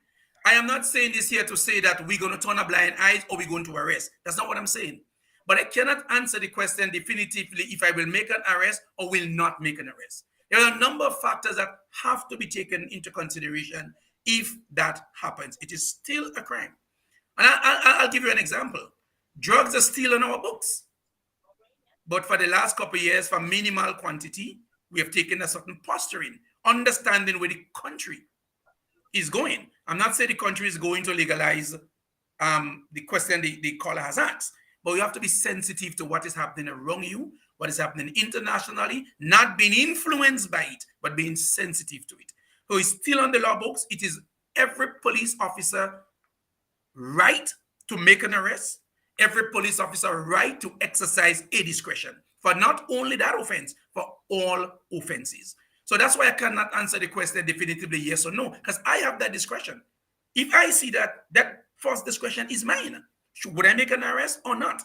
I am not saying this here to say that we're going to turn a blind eye or we're going to arrest. That's not what I'm saying. but I cannot answer the question definitively if I will make an arrest or will not make an arrest. There are a number of factors that have to be taken into consideration if that happens. It is still a crime. And I'll give you an example. Drugs are still on our books. But for the last couple of years, for minimal quantity, we have taken a certain posturing, understanding where the country is going. I'm not saying the country is going to legalize the question the caller has asked, but we have to be sensitive to what is happening around you, what is happening internationally, not being influenced by it, but being sensitive to it. So it's still on the law books. It is every police officer right to make an arrest, every police officer right to exercise a discretion for not only that offense, for all offenses. So that's why I cannot answer the question definitively yes or no, because I have that discretion. If I see that first discretion is mine, would I make an arrest or not?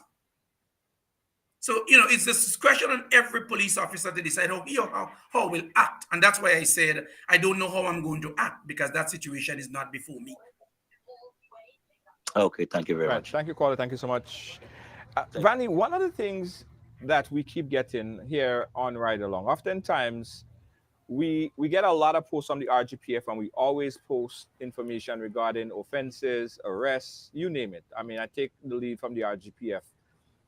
So, it's the discretion on every police officer to decide how will act. And that's why I said, I don't know how I'm going to act, because that situation is not before me. Okay, thank you very much. Thank you, caller. Thank you so much. Vannie, one of the things that we keep getting here on Ride Along, oftentimes we get a lot of posts on the RGPF, and we always post information regarding offenses, arrests, you name it. I mean, I take the lead from the RGPF.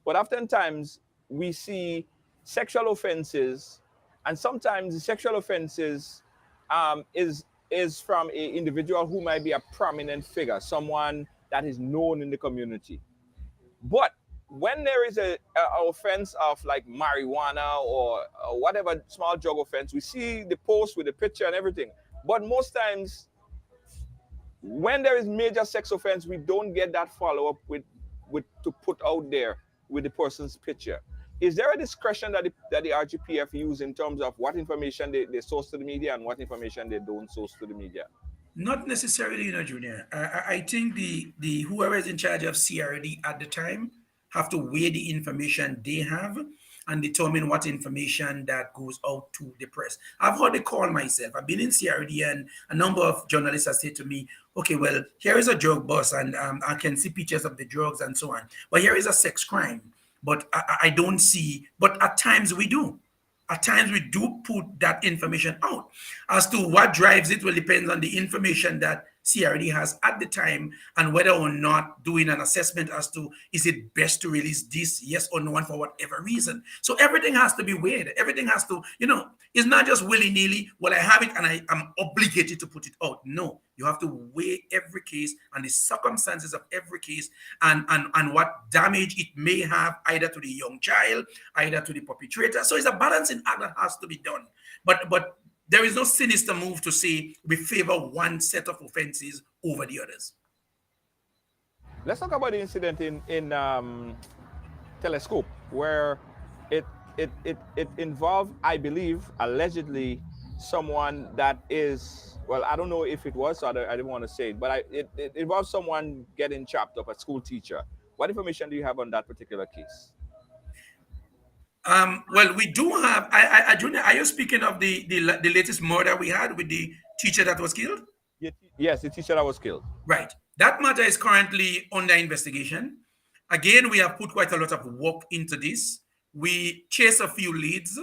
But oftentimes we see sexual offenses, and sometimes the sexual offenses is from an individual who might be a prominent figure, someone that is known in the community. But when there is a offense of like marijuana or whatever small drug offense, we see the post with the picture and everything. But most times, when there is major sex offense, we don't get that follow-up with to put out there with the person's picture. Is there a discretion that the RGPF use in terms of what information they source to the media and what information they don't source to the media? Not necessarily, Junior. I think the whoever is in charge of CRD at the time have to weigh the information they have and determine what information that goes out to the press. I've heard the call myself. I've been in CRD, and a number of journalists have said to me, okay, well, here is a drug bust, and I can see pictures of the drugs and so on. But here is a sex crime. But I don't see, but at times we do. At times we do put that information out. As to what drives it will depend on the information that CRD has at the time, and whether or not doing an assessment as to is it best to release this, yes or no, and for whatever reason. So everything has to be weighed. Everything has to, it's not just willy-nilly, well, I have it and I am obligated to put it out. No, you have to weigh every case and the circumstances of every case and what damage it may have either to the young child, either to the perpetrator. So it's a balancing act that has to be done. But there is no sinister move to say we favor one set of offenses over the others. Let's talk about the incident in Telescope, where it involved, I believe, allegedly, someone that is, well, I don't know if it was, so I didn't want to say it, but it involves someone getting chopped up, a school teacher. What information do you have on that particular case? Well, we do have. Junior, are you speaking of the latest murder we had with the teacher that was killed? Yes, the teacher that was killed. Right. That matter is currently under investigation. Again, we have put quite a lot of work into this. We chased a few leads.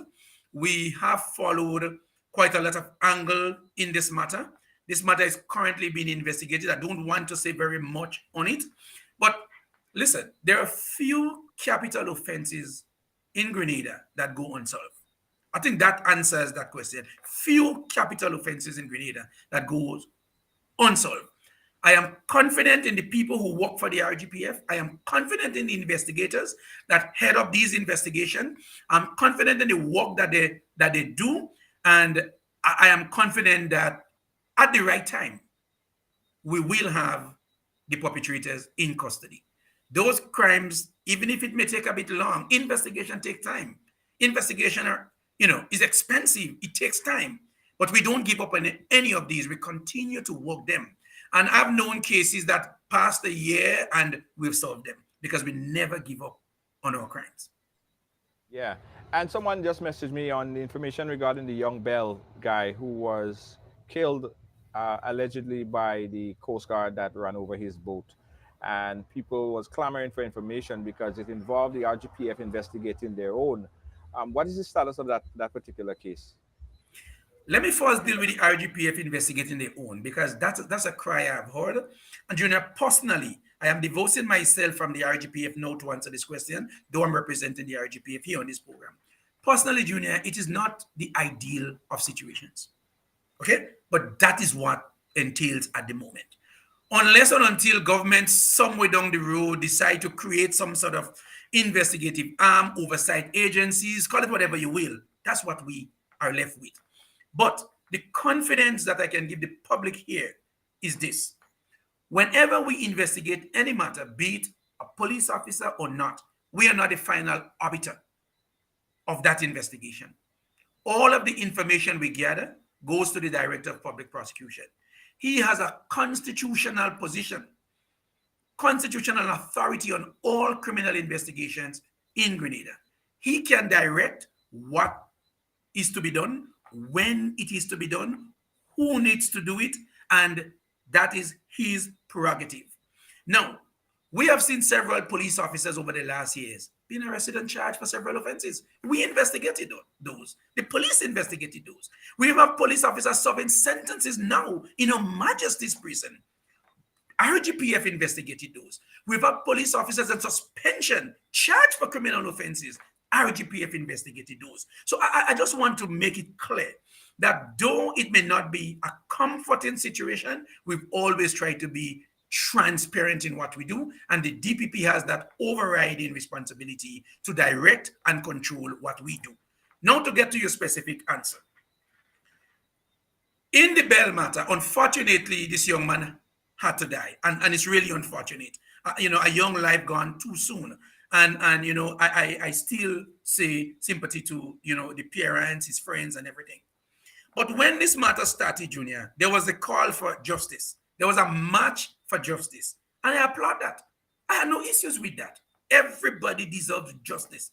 We have followed quite a lot of angle in this matter. This matter is currently being investigated. I don't want to say very much on it, but listen, there are few capital offenses in Grenada that go unsolved. I think that answers that question. Few capital offenses in Grenada that goes unsolved. I am confident in the people who work for the RGPF. I am confident in the investigators that head up these investigations. I'm confident in the work that they do, and I am confident that at the right time, we will have the perpetrators in custody. Those crimes, even if it may take a bit long, investigation takes time. Investigation, is expensive. It takes time. But we don't give up on any of these. We continue to work them. And I've known cases that passed a year and we've solved them because we never give up on our crimes. Yeah. And someone just messaged me on the information regarding the young Bell guy who was killed allegedly by the Coast Guard that ran over his boat. and people was clamoring for information because it involved the RGPF investigating their own. What is the status of that particular case? Let me first deal with the RGPF investigating their own, because that's a cry I've heard. And Junior, personally, I am divorcing myself from the RGPF now to answer this question, though I'm representing the RGPF here on this program. Personally, Junior, it is not the ideal of situations. Okay? But that is what entails at the moment. Unless and until government somewhere down the road decide to create some sort of investigative arm, oversight agencies, call it whatever you will, that's what we are left with. But the confidence that I can give the public here is this. Whenever we investigate any matter, be it a police officer or not, we are not the final arbiter of that investigation. All of the information we gather goes to the Director of Public Prosecution. He has a constitutional position, constitutional authority on all criminal investigations in Grenada. He can direct what is to be done, when it is to be done, who needs to do it, and that is his prerogative. Now, we have seen several police officers over the last years being arrested and charged for several offenses. We investigated those. The police investigated those. We have police officers serving sentences now in Her Majesty's prison. RGPF investigated those. We have police officers in suspension charged for criminal offenses. RGPF investigated those. So I just want to make it clear that though it may not be a comforting situation, we've always tried to be transparent in what we do, and the DPP has that overriding responsibility to direct and control what we do. Now, to get to your specific answer. In the Bell matter, unfortunately, this young man had to die, and it's really unfortunate. A young life gone too soon. And I still say sympathy to, the parents, his friends, and everything. But when this matter started, Junior, there was a call for justice. There was a march for justice. And I applaud that. I had no issues with that. Everybody deserves justice.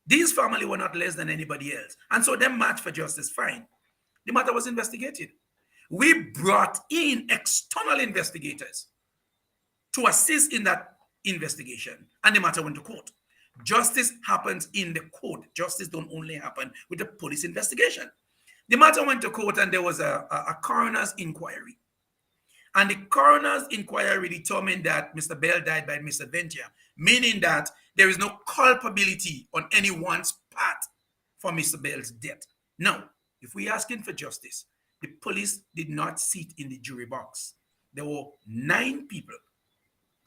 These family were not less than anybody else. And so them march for justice, fine. The matter was investigated. We brought in external investigators to assist in that investigation, and the matter went to court. Justice happens in the court. Justice don't only happen with the police investigation. The matter went to court, and there was a coroner's inquiry. And the coroner's inquiry determined that Mr. Bell died by misadventure, meaning that there is no culpability on anyone's part for Mr. Bell's death. Now, if we're asking for justice, the police did not sit in the jury box. There were 9 people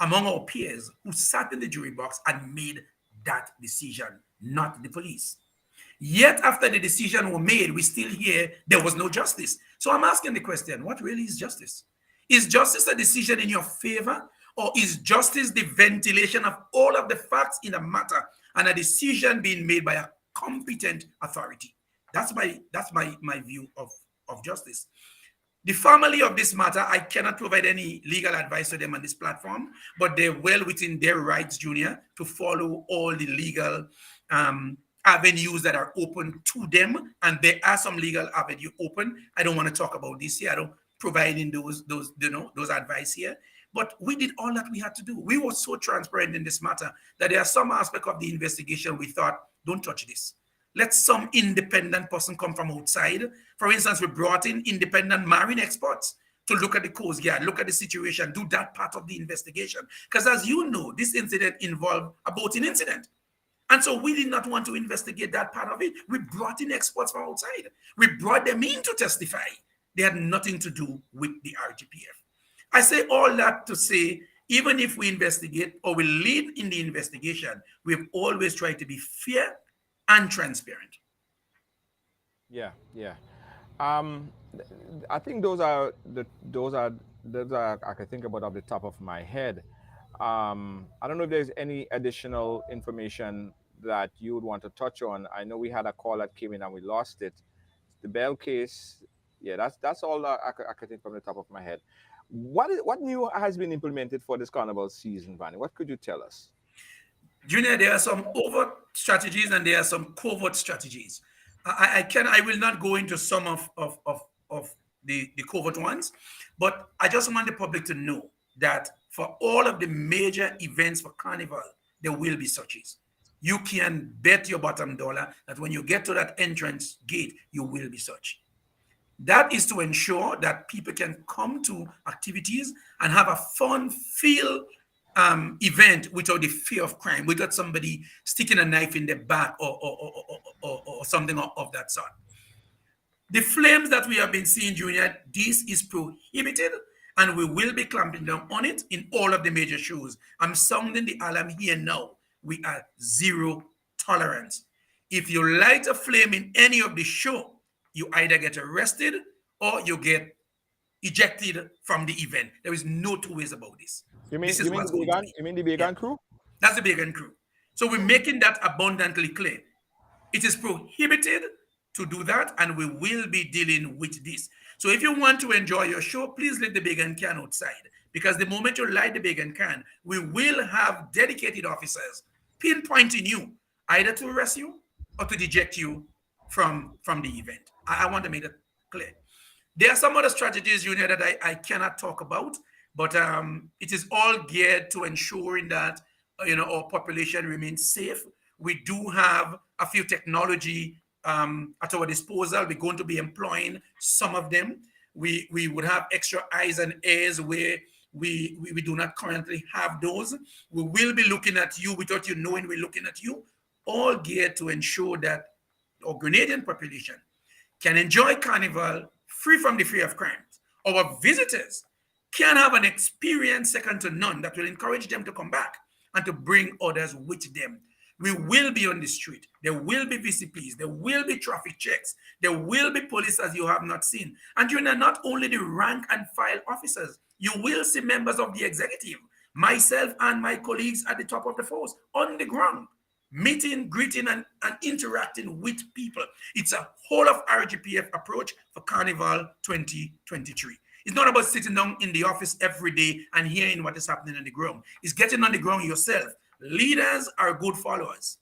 among our peers who sat in the jury box and made that decision, not the police. Yet after the decision was made, we still hear there was no justice. So I'm asking the question, what really is justice? Is justice a decision in your favor, or is justice the ventilation of all of the facts in a matter and a decision being made by a competent authority? That's my view of justice. The family of this matter, I cannot provide any legal advice to them on this platform, but they're well within their rights, Junior, to follow all the legal avenues that are open to them. And there are some legal avenues open. I don't want to talk about this here. I don't provide in those advice here. But we did all that we had to do. We were so transparent in this matter that there are some aspect of the investigation we thought, don't touch this. Let some independent person come from outside. For instance, we brought in independent marine experts to look at the Coast Guard, look at the situation, do that part of the investigation. Because as you know, this incident involved a boating incident. And so we did not want to investigate that part of it. We brought in experts from outside. We brought them in to testify. They had nothing to do with the RGPF. I say all that to say, even if we investigate or we lead in the investigation, we've always tried to be fair and transparent. Yeah. I think those are I can think about off the top of my head. I don't know if there's any additional information that you would want to touch on. I know we had a call that came in and we lost it. The Bell case, yeah, that's all I can think from the top of my head. What new has been implemented for this Carnival season, Vannie? What could you tell us? Junior, there are some overt strategies and there are some covert strategies. I will not go into some of the covert ones, but I just want the public to know that for all of the major events for Carnival, there will be searches. You can bet your bottom dollar that when you get to that entrance gate, you will be searched. That is to ensure that people can come to activities and have a fun, feel event without the fear of crime, without somebody sticking a knife in their back or something of that sort. The flames that we have been seeing, Junior, this is prohibited, and we will be clamping down on it in all of the major shows. I'm sounding the alarm here now. We are zero tolerance. If you light a flame in any of the show, you either get arrested or you get ejected from the event. There is no two ways about this. You mean This is what's going to be. You mean the Began crew? That's the Began crew. So we're making that abundantly clear. It is prohibited to do that, and we will be dealing with this. So if you want to enjoy your show, please leave the Began can outside, because the moment you light the Began can, we will have dedicated officers pinpointing you, either to arrest you or to eject you from the event. I want to make that clear. There are some other strategies, Junior, that I cannot talk about, but it is all geared to ensuring that our population remains safe. We do have a few technology at our disposal. We're going to be employing some of them. We would have extra eyes and ears where we do not currently have those. We will be looking at you without you knowing we're looking at you, all geared to ensure that our Grenadian population can enjoy Carnival free from the fear of crimes. Our visitors can have an experience second to none that will encourage them to come back and to bring others with them. We will be on the street. There will be VCPs. There will be traffic checks. There will be police as you have not seen. And not only the rank and file officers, you will see members of the executive, myself and my colleagues at the top of the force on the ground, meeting, greeting, and interacting with people. It's a whole of RGPF approach for Carnival 2023. It's not about sitting down in the office every day and hearing what is happening on the ground. It's getting on the ground yourself. Leaders are good followers.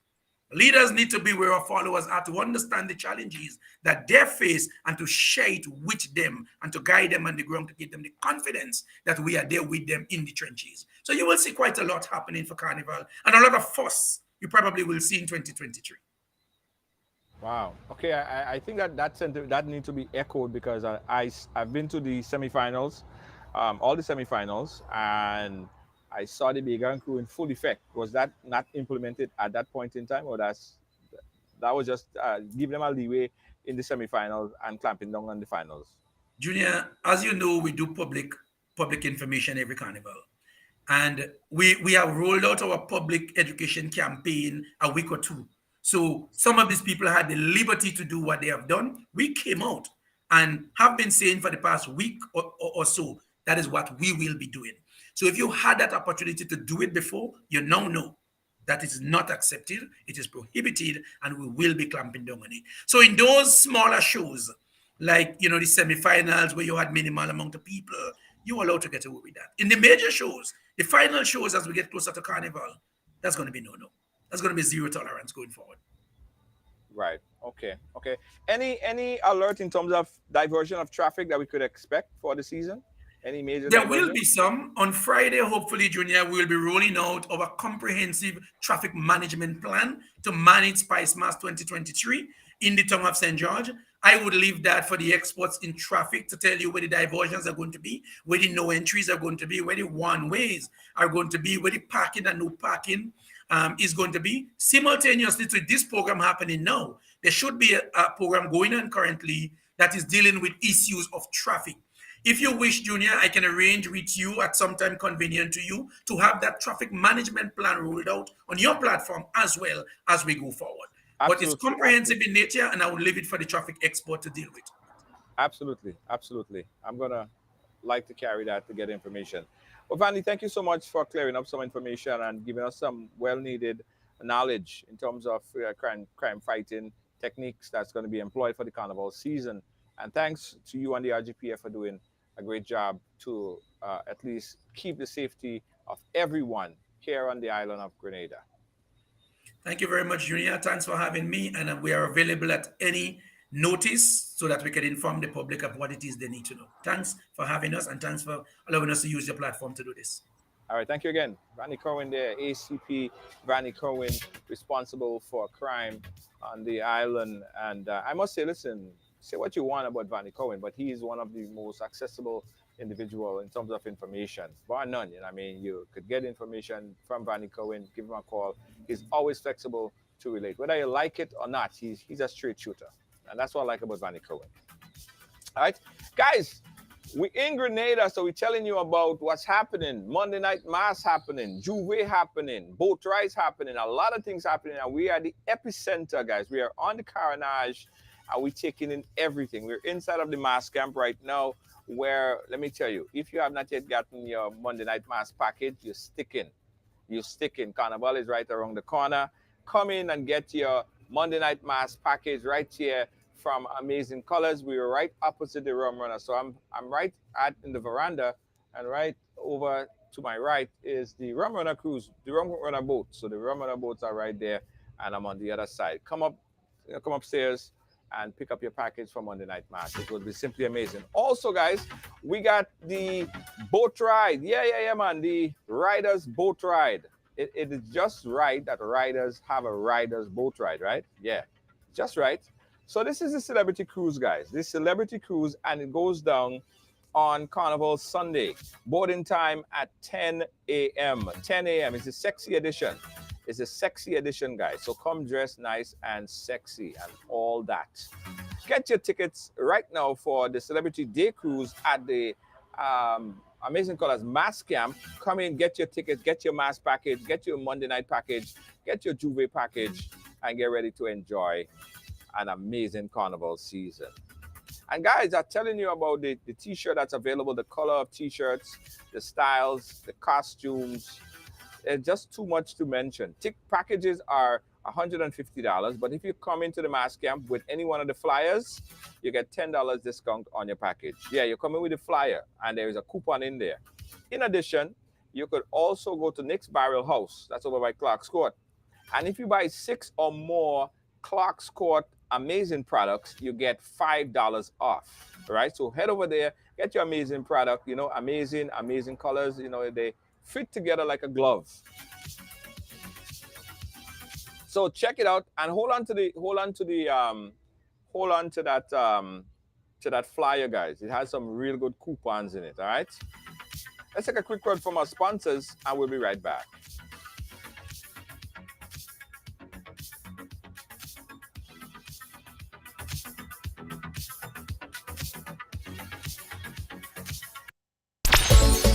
Leaders need to be where our followers are, to understand the challenges that they face and to share it with them and to guide them on the ground, to give them the confidence that we are there with them in the trenches. So you will see quite a lot happening for Carnival, and a lot of fuss you probably will see in 2023. Wow. Okay, I think that needs to be echoed, because I've been to the semifinals, all the semifinals, and I saw the Began crew in full effect. Was that not implemented at that point in time, or that was just give them a leeway in the semifinals and clamping down on the finals? Junior, as you know, we do public information every Carnival. And we have rolled out our public education campaign a week or two. So some of these people had the liberty to do what they have done. We came out and have been saying for the past week or so, that is what we will be doing. So if you had that opportunity to do it before, you now know that it is not accepted, it is prohibited, and we will be clamping down on it. So in those smaller shows, like the semifinals where you had minimal amount of people, you're allowed to get away with that. In the major shows, the final shows, as we get closer to Carnival, that's going to be no-no. That's going to be zero tolerance going forward. Right. Okay. Any alert in terms of diversion of traffic that we could expect for the season? Any major There diversion? will be some. On Friday, hopefully, Junior, we will be rolling out our comprehensive traffic management plan to manage Spice Mass 2023 in the town of St. George. I would leave that for the experts in traffic to tell you where the diversions are going to be, where the no entries are going to be, where the one-ways are going to be, where the parking and no parking is going to be. Simultaneously to this program happening now, there should be a program going on currently that is dealing with issues of traffic. If you wish, Junior, I can arrange with you at some time convenient to you to have that traffic management plan rolled out on your platform as well as we go forward. Absolutely. But it's comprehensive in nature, and I will leave it for the traffic expert to deal with. Absolutely. I'm going to like to carry that to get information. Well, Vannie, thank you so much for clearing up some information and giving us some well-needed knowledge in terms of crime fighting techniques that's going to be employed for the Carnival season. And thanks to you and the RGPF for doing a great job to at least keep the safety of everyone here on the island of Grenada. Thank you very much, Junior. Thanks for having me. And we are available at any notice so that we can inform the public of what it is they need to know. Thanks for having us, and thanks for allowing us to use your platform to do this. All right, thank you again. Ronnie Cohen there, ACP Ronnie Cohen, responsible for crime on the island. And I must say, listen, say what you want about Vannie Cohen, but he is one of the most accessible individual in terms of information, bar none. You know, I mean, you could get information from Vannie Cohen, give him a call. He's always flexible to relate, whether you like it or not. He's a straight shooter, and that's what I like about Vannie Cohen. All right, guys, we in Grenada, so we're telling you about what's happening. Monday Night Mass happening, Juve happening, boat rides happening, a lot of things happening, and we are the epicenter, guys. We are on the Carnage, and we're taking in everything. We're inside of the mass camp right now, where, let me tell you, if you have not yet gotten your Monday Night Mass package, you're sticking. You're sticking. Carnival is right around the corner. Come in and get your Monday Night Mass package right here from Amazing Colors. We were right opposite the Rum Runner. So I'm right in the veranda, and right over to my right is the Rum Runner cruise, the Rum Runner boat. So the Rum Runner boats are right there, and I'm on the other side. Come upstairs and pick up your package from Monday Night Mass. It would be simply amazing. Also, guys, we got the boat ride. Yeah, man. The Riders Boat Ride. It is just right that riders have a Riders Boat Ride, right? Yeah, just right. So this is a celebrity cruise, guys. This celebrity cruise, and it goes down on Carnival Sunday. Boarding time at 10 a.m. 10 a.m. It's a sexy edition. It's a sexy edition, guys. So come dressed nice and sexy and all that. Get your tickets right now for the Celebrity Day Cruise at the Amazing Colors Mass Camp. Come in, get your tickets, get your Mass package, get your Monday night package, get your Juve package, and get ready to enjoy an amazing Carnival season. And guys, I'm telling you about the t-shirt that's available, the color of t-shirts, the styles, the costumes. It's just too much to mention. Packages are $150, but if you come into the Mass Camp with any one of the flyers, you get $10 discount on your package. Yeah, you're coming with a flyer, and there is a coupon in there. In addition, you could also go to Nick's Barrel House. That's over by Clark's Court. And if you buy 6 or more Clark's Court Amazing products, you get $5 off. Right? So head over there, get your amazing product. You know, amazing colors. You know, they fit together like a glove. So check it out and hold on to that flyer, guys. It has some real good coupons in it. All right. Let's take a quick word from our sponsors, and we'll be right back.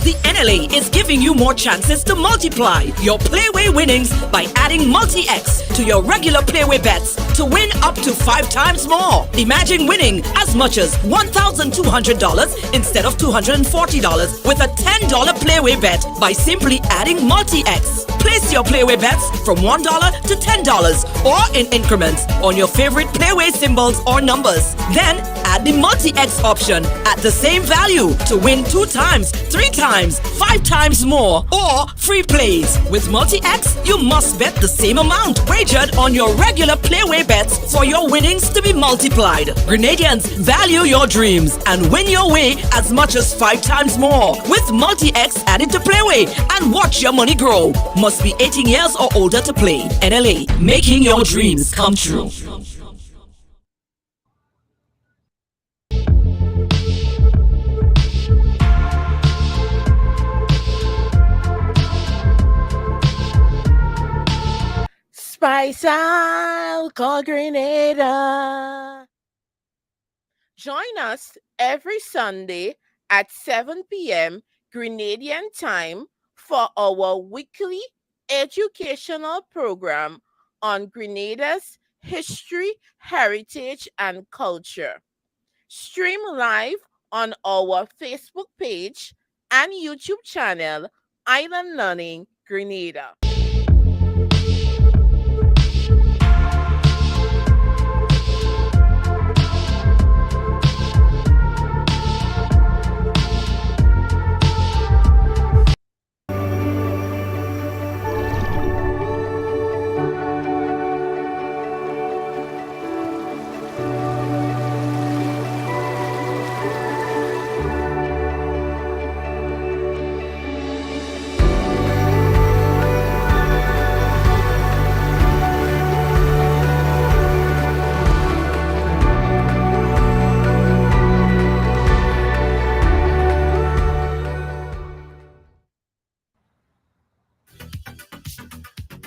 The NLA is giving you more chances to multiply your Playway winnings by adding Multi-X to your regular Playway bets to win up to 5 times more. Imagine winning as much as $1,200 instead of $240 with a $10 Playway bet by simply adding Multi-X. Place your Playway bets from $1 to $10 or in increments on your favorite Playway symbols or numbers. Then add the Multi-X option at the same value to win 2 times, 3 times, 5 times more, or free plays. With Multi-X, you must bet the same amount wagered on your regular Playway bets for your winnings to be multiplied. Grenadians, value your dreams and win your way as much as 5 times more with Multi-X added to Playway, and watch your money grow. Must be 18 years or older to play. NLA, making your dreams come true. Spice Out, call Grenada. Join us every Sunday at 7 p.m. Grenadian time for our weekly educational program on Grenada's history, heritage, and culture. Stream live on our Facebook page and YouTube channel, Island Learning Grenada.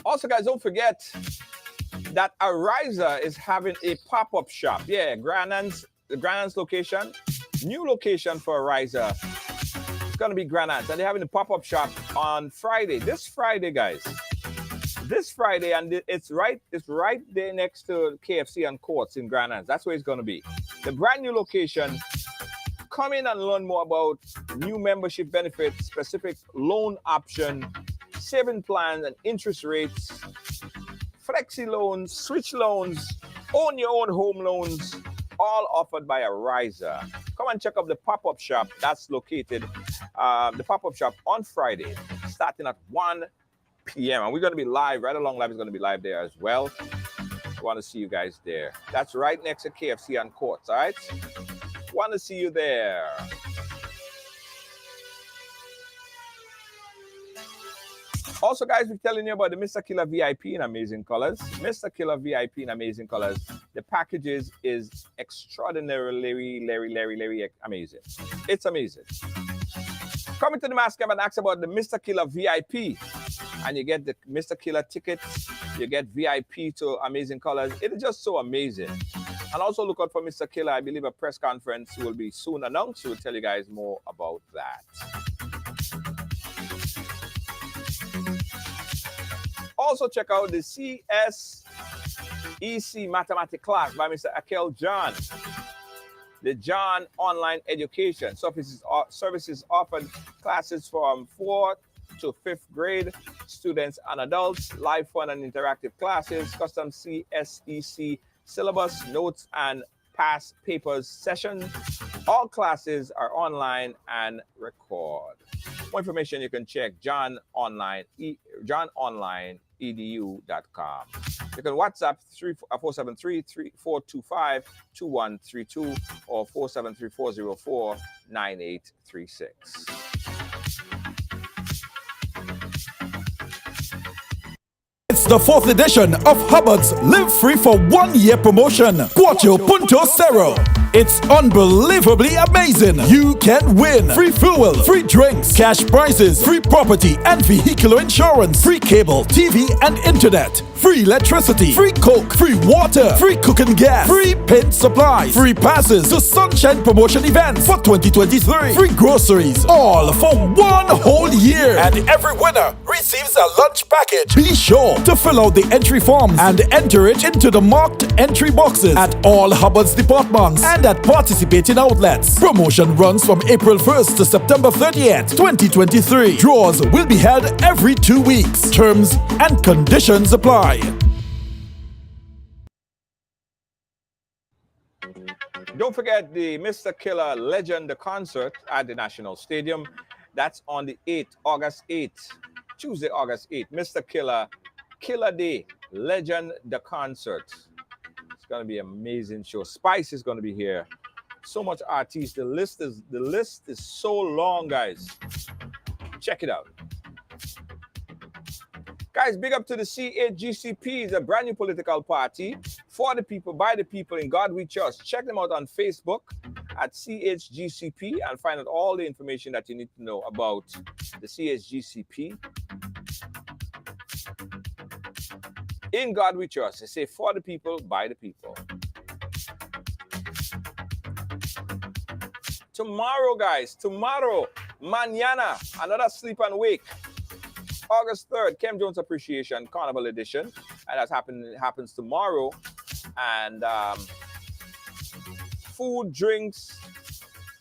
Also, guys, don't forget that Ariza is having a pop-up shop. Yeah, the Grenada's location, new location for Ariza. It's gonna be Grenada, and they're having a pop-up shop on Friday. This Friday, guys. This Friday, and it's right there next to KFC and Courts in Grenada. That's where it's gonna be. The brand new location. Come in and learn more about new membership benefits, specific loan option, saving plans and interest rates, flexi loans, switch loans, own your own home loans, all offered by Ariza. Come and check out the pop-up shop that's located, the pop-up shop on Friday, starting at 1 p.m. And we're going to be live, Right Along Live is going to be live there as well. I want to see you guys there. That's right next to KFC and Courts, all right? Want to see you there. Also, guys, we're telling you about the Mr. Killer VIP in amazing colors. Mr. Killer VIP in amazing colors. The packages is extraordinarily amazing. It's amazing. Come into the mask camp and ask about the Mr. Killer VIP. And you get the Mr. Killer tickets. You get VIP to amazing colors. It is just so amazing. And also look out for Mr. Killer. I believe a press conference will be soon announced. We'll tell you guys more about that. Also check out the CSEC Mathematics class by Mr. Akel John. The John Online Education. Services offered classes from 4th to 5th grade, students and adults, live fun and interactive classes, custom CSEC syllabus, notes, and past papers sessions. All classes are online and record. More information you can check johnonlineedu.com. You can WhatsApp 473-425-2132 or 473-404-9836. It's the 4th edition of Hubbard's Live Free for 1 year promotion. Cuatro Punto Cero. It's unbelievably amazing. You can win free fuel, free drinks, cash prizes, free property and vehicular insurance, free cable, TV and internet, free electricity, free coke, free water, free cooking gas, free paint supplies, free passes to Sunshine Promotion events for 2023, free groceries, all for 1 whole year. And every winner receives a lunch package. Be sure to fill out the entry forms and enter it into the marked entry boxes at all Hubbard's departments and at participating outlets. Promotion runs from April 1st to September 30th, 2023. Draws will be held every 2 weeks. Terms and conditions apply. Don't forget the Mr. Killer Legend concert at the National Stadium. That's on the 8th, August 8th, Tuesday, August 8th. Mr. Killer Day, Legend the concert. It's gonna be an amazing show. Spice is gonna be here. So much artists. The list is so long, guys. Check it out. Guys, big up to the CHGCP, the brand new political party for the people, by the people, in God we trust. Check them out on Facebook at CHGCP and find out all the information that you need to know about the CHGCP. In God we trust. They say for the people, by the people. Tomorrow, guys, mañana, another sleep and wake. August 3rd, Kem Jones Appreciation Carnival Edition. And that happens tomorrow. And food, drinks,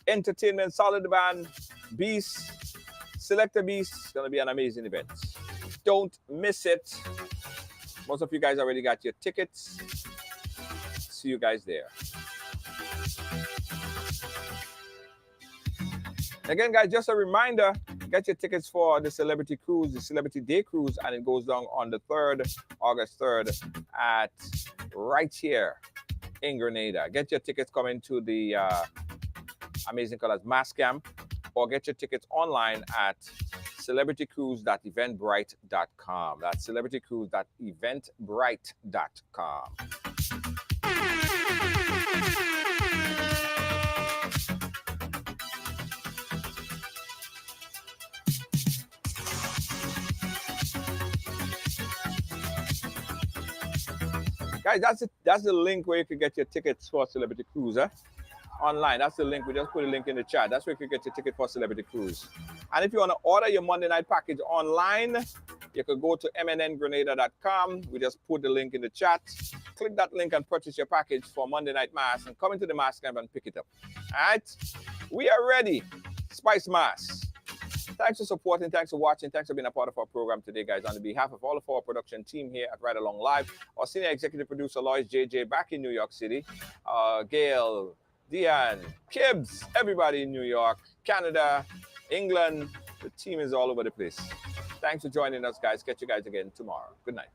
entertainment, solid band, Beast, Selector Beast. It's going to be an amazing event. Don't miss it. Most of you guys already got your tickets. See you guys there. Again, guys, just a reminder, get your tickets for the Celebrity Cruise, the Celebrity Day Cruise, and it goes down on the 3rd, August 3rd, at right here in Grenada. Get your tickets coming to the Amazing Colors Mass Camp, or get your tickets online at celebritycruise.eventbrite.com. That's celebritycruise.eventbrite.com. Guys, that's the link where you can get your tickets for Celebrity Cruiser online. That's the link. We just put a link in the chat. That's where you can get your ticket for Celebrity Cruise. And if you want to order your Monday night package online, you can go to mnngrenada.com. We just put the link in the chat. Click that link and purchase your package for Monday Night Mass and come into the Mass camp and pick it up. All right? We are ready. Spice Mass. Thanks for supporting. Thanks for watching. Thanks for being a part of our program today, guys. On behalf of all of our production team here at Ride Along Live, our senior executive producer, Lois JJ, back in New York City, Gail, Diane, Kibbs, everybody in New York, Canada, England. The team is all over the place. Thanks for joining us, guys. Catch you guys again tomorrow. Good night.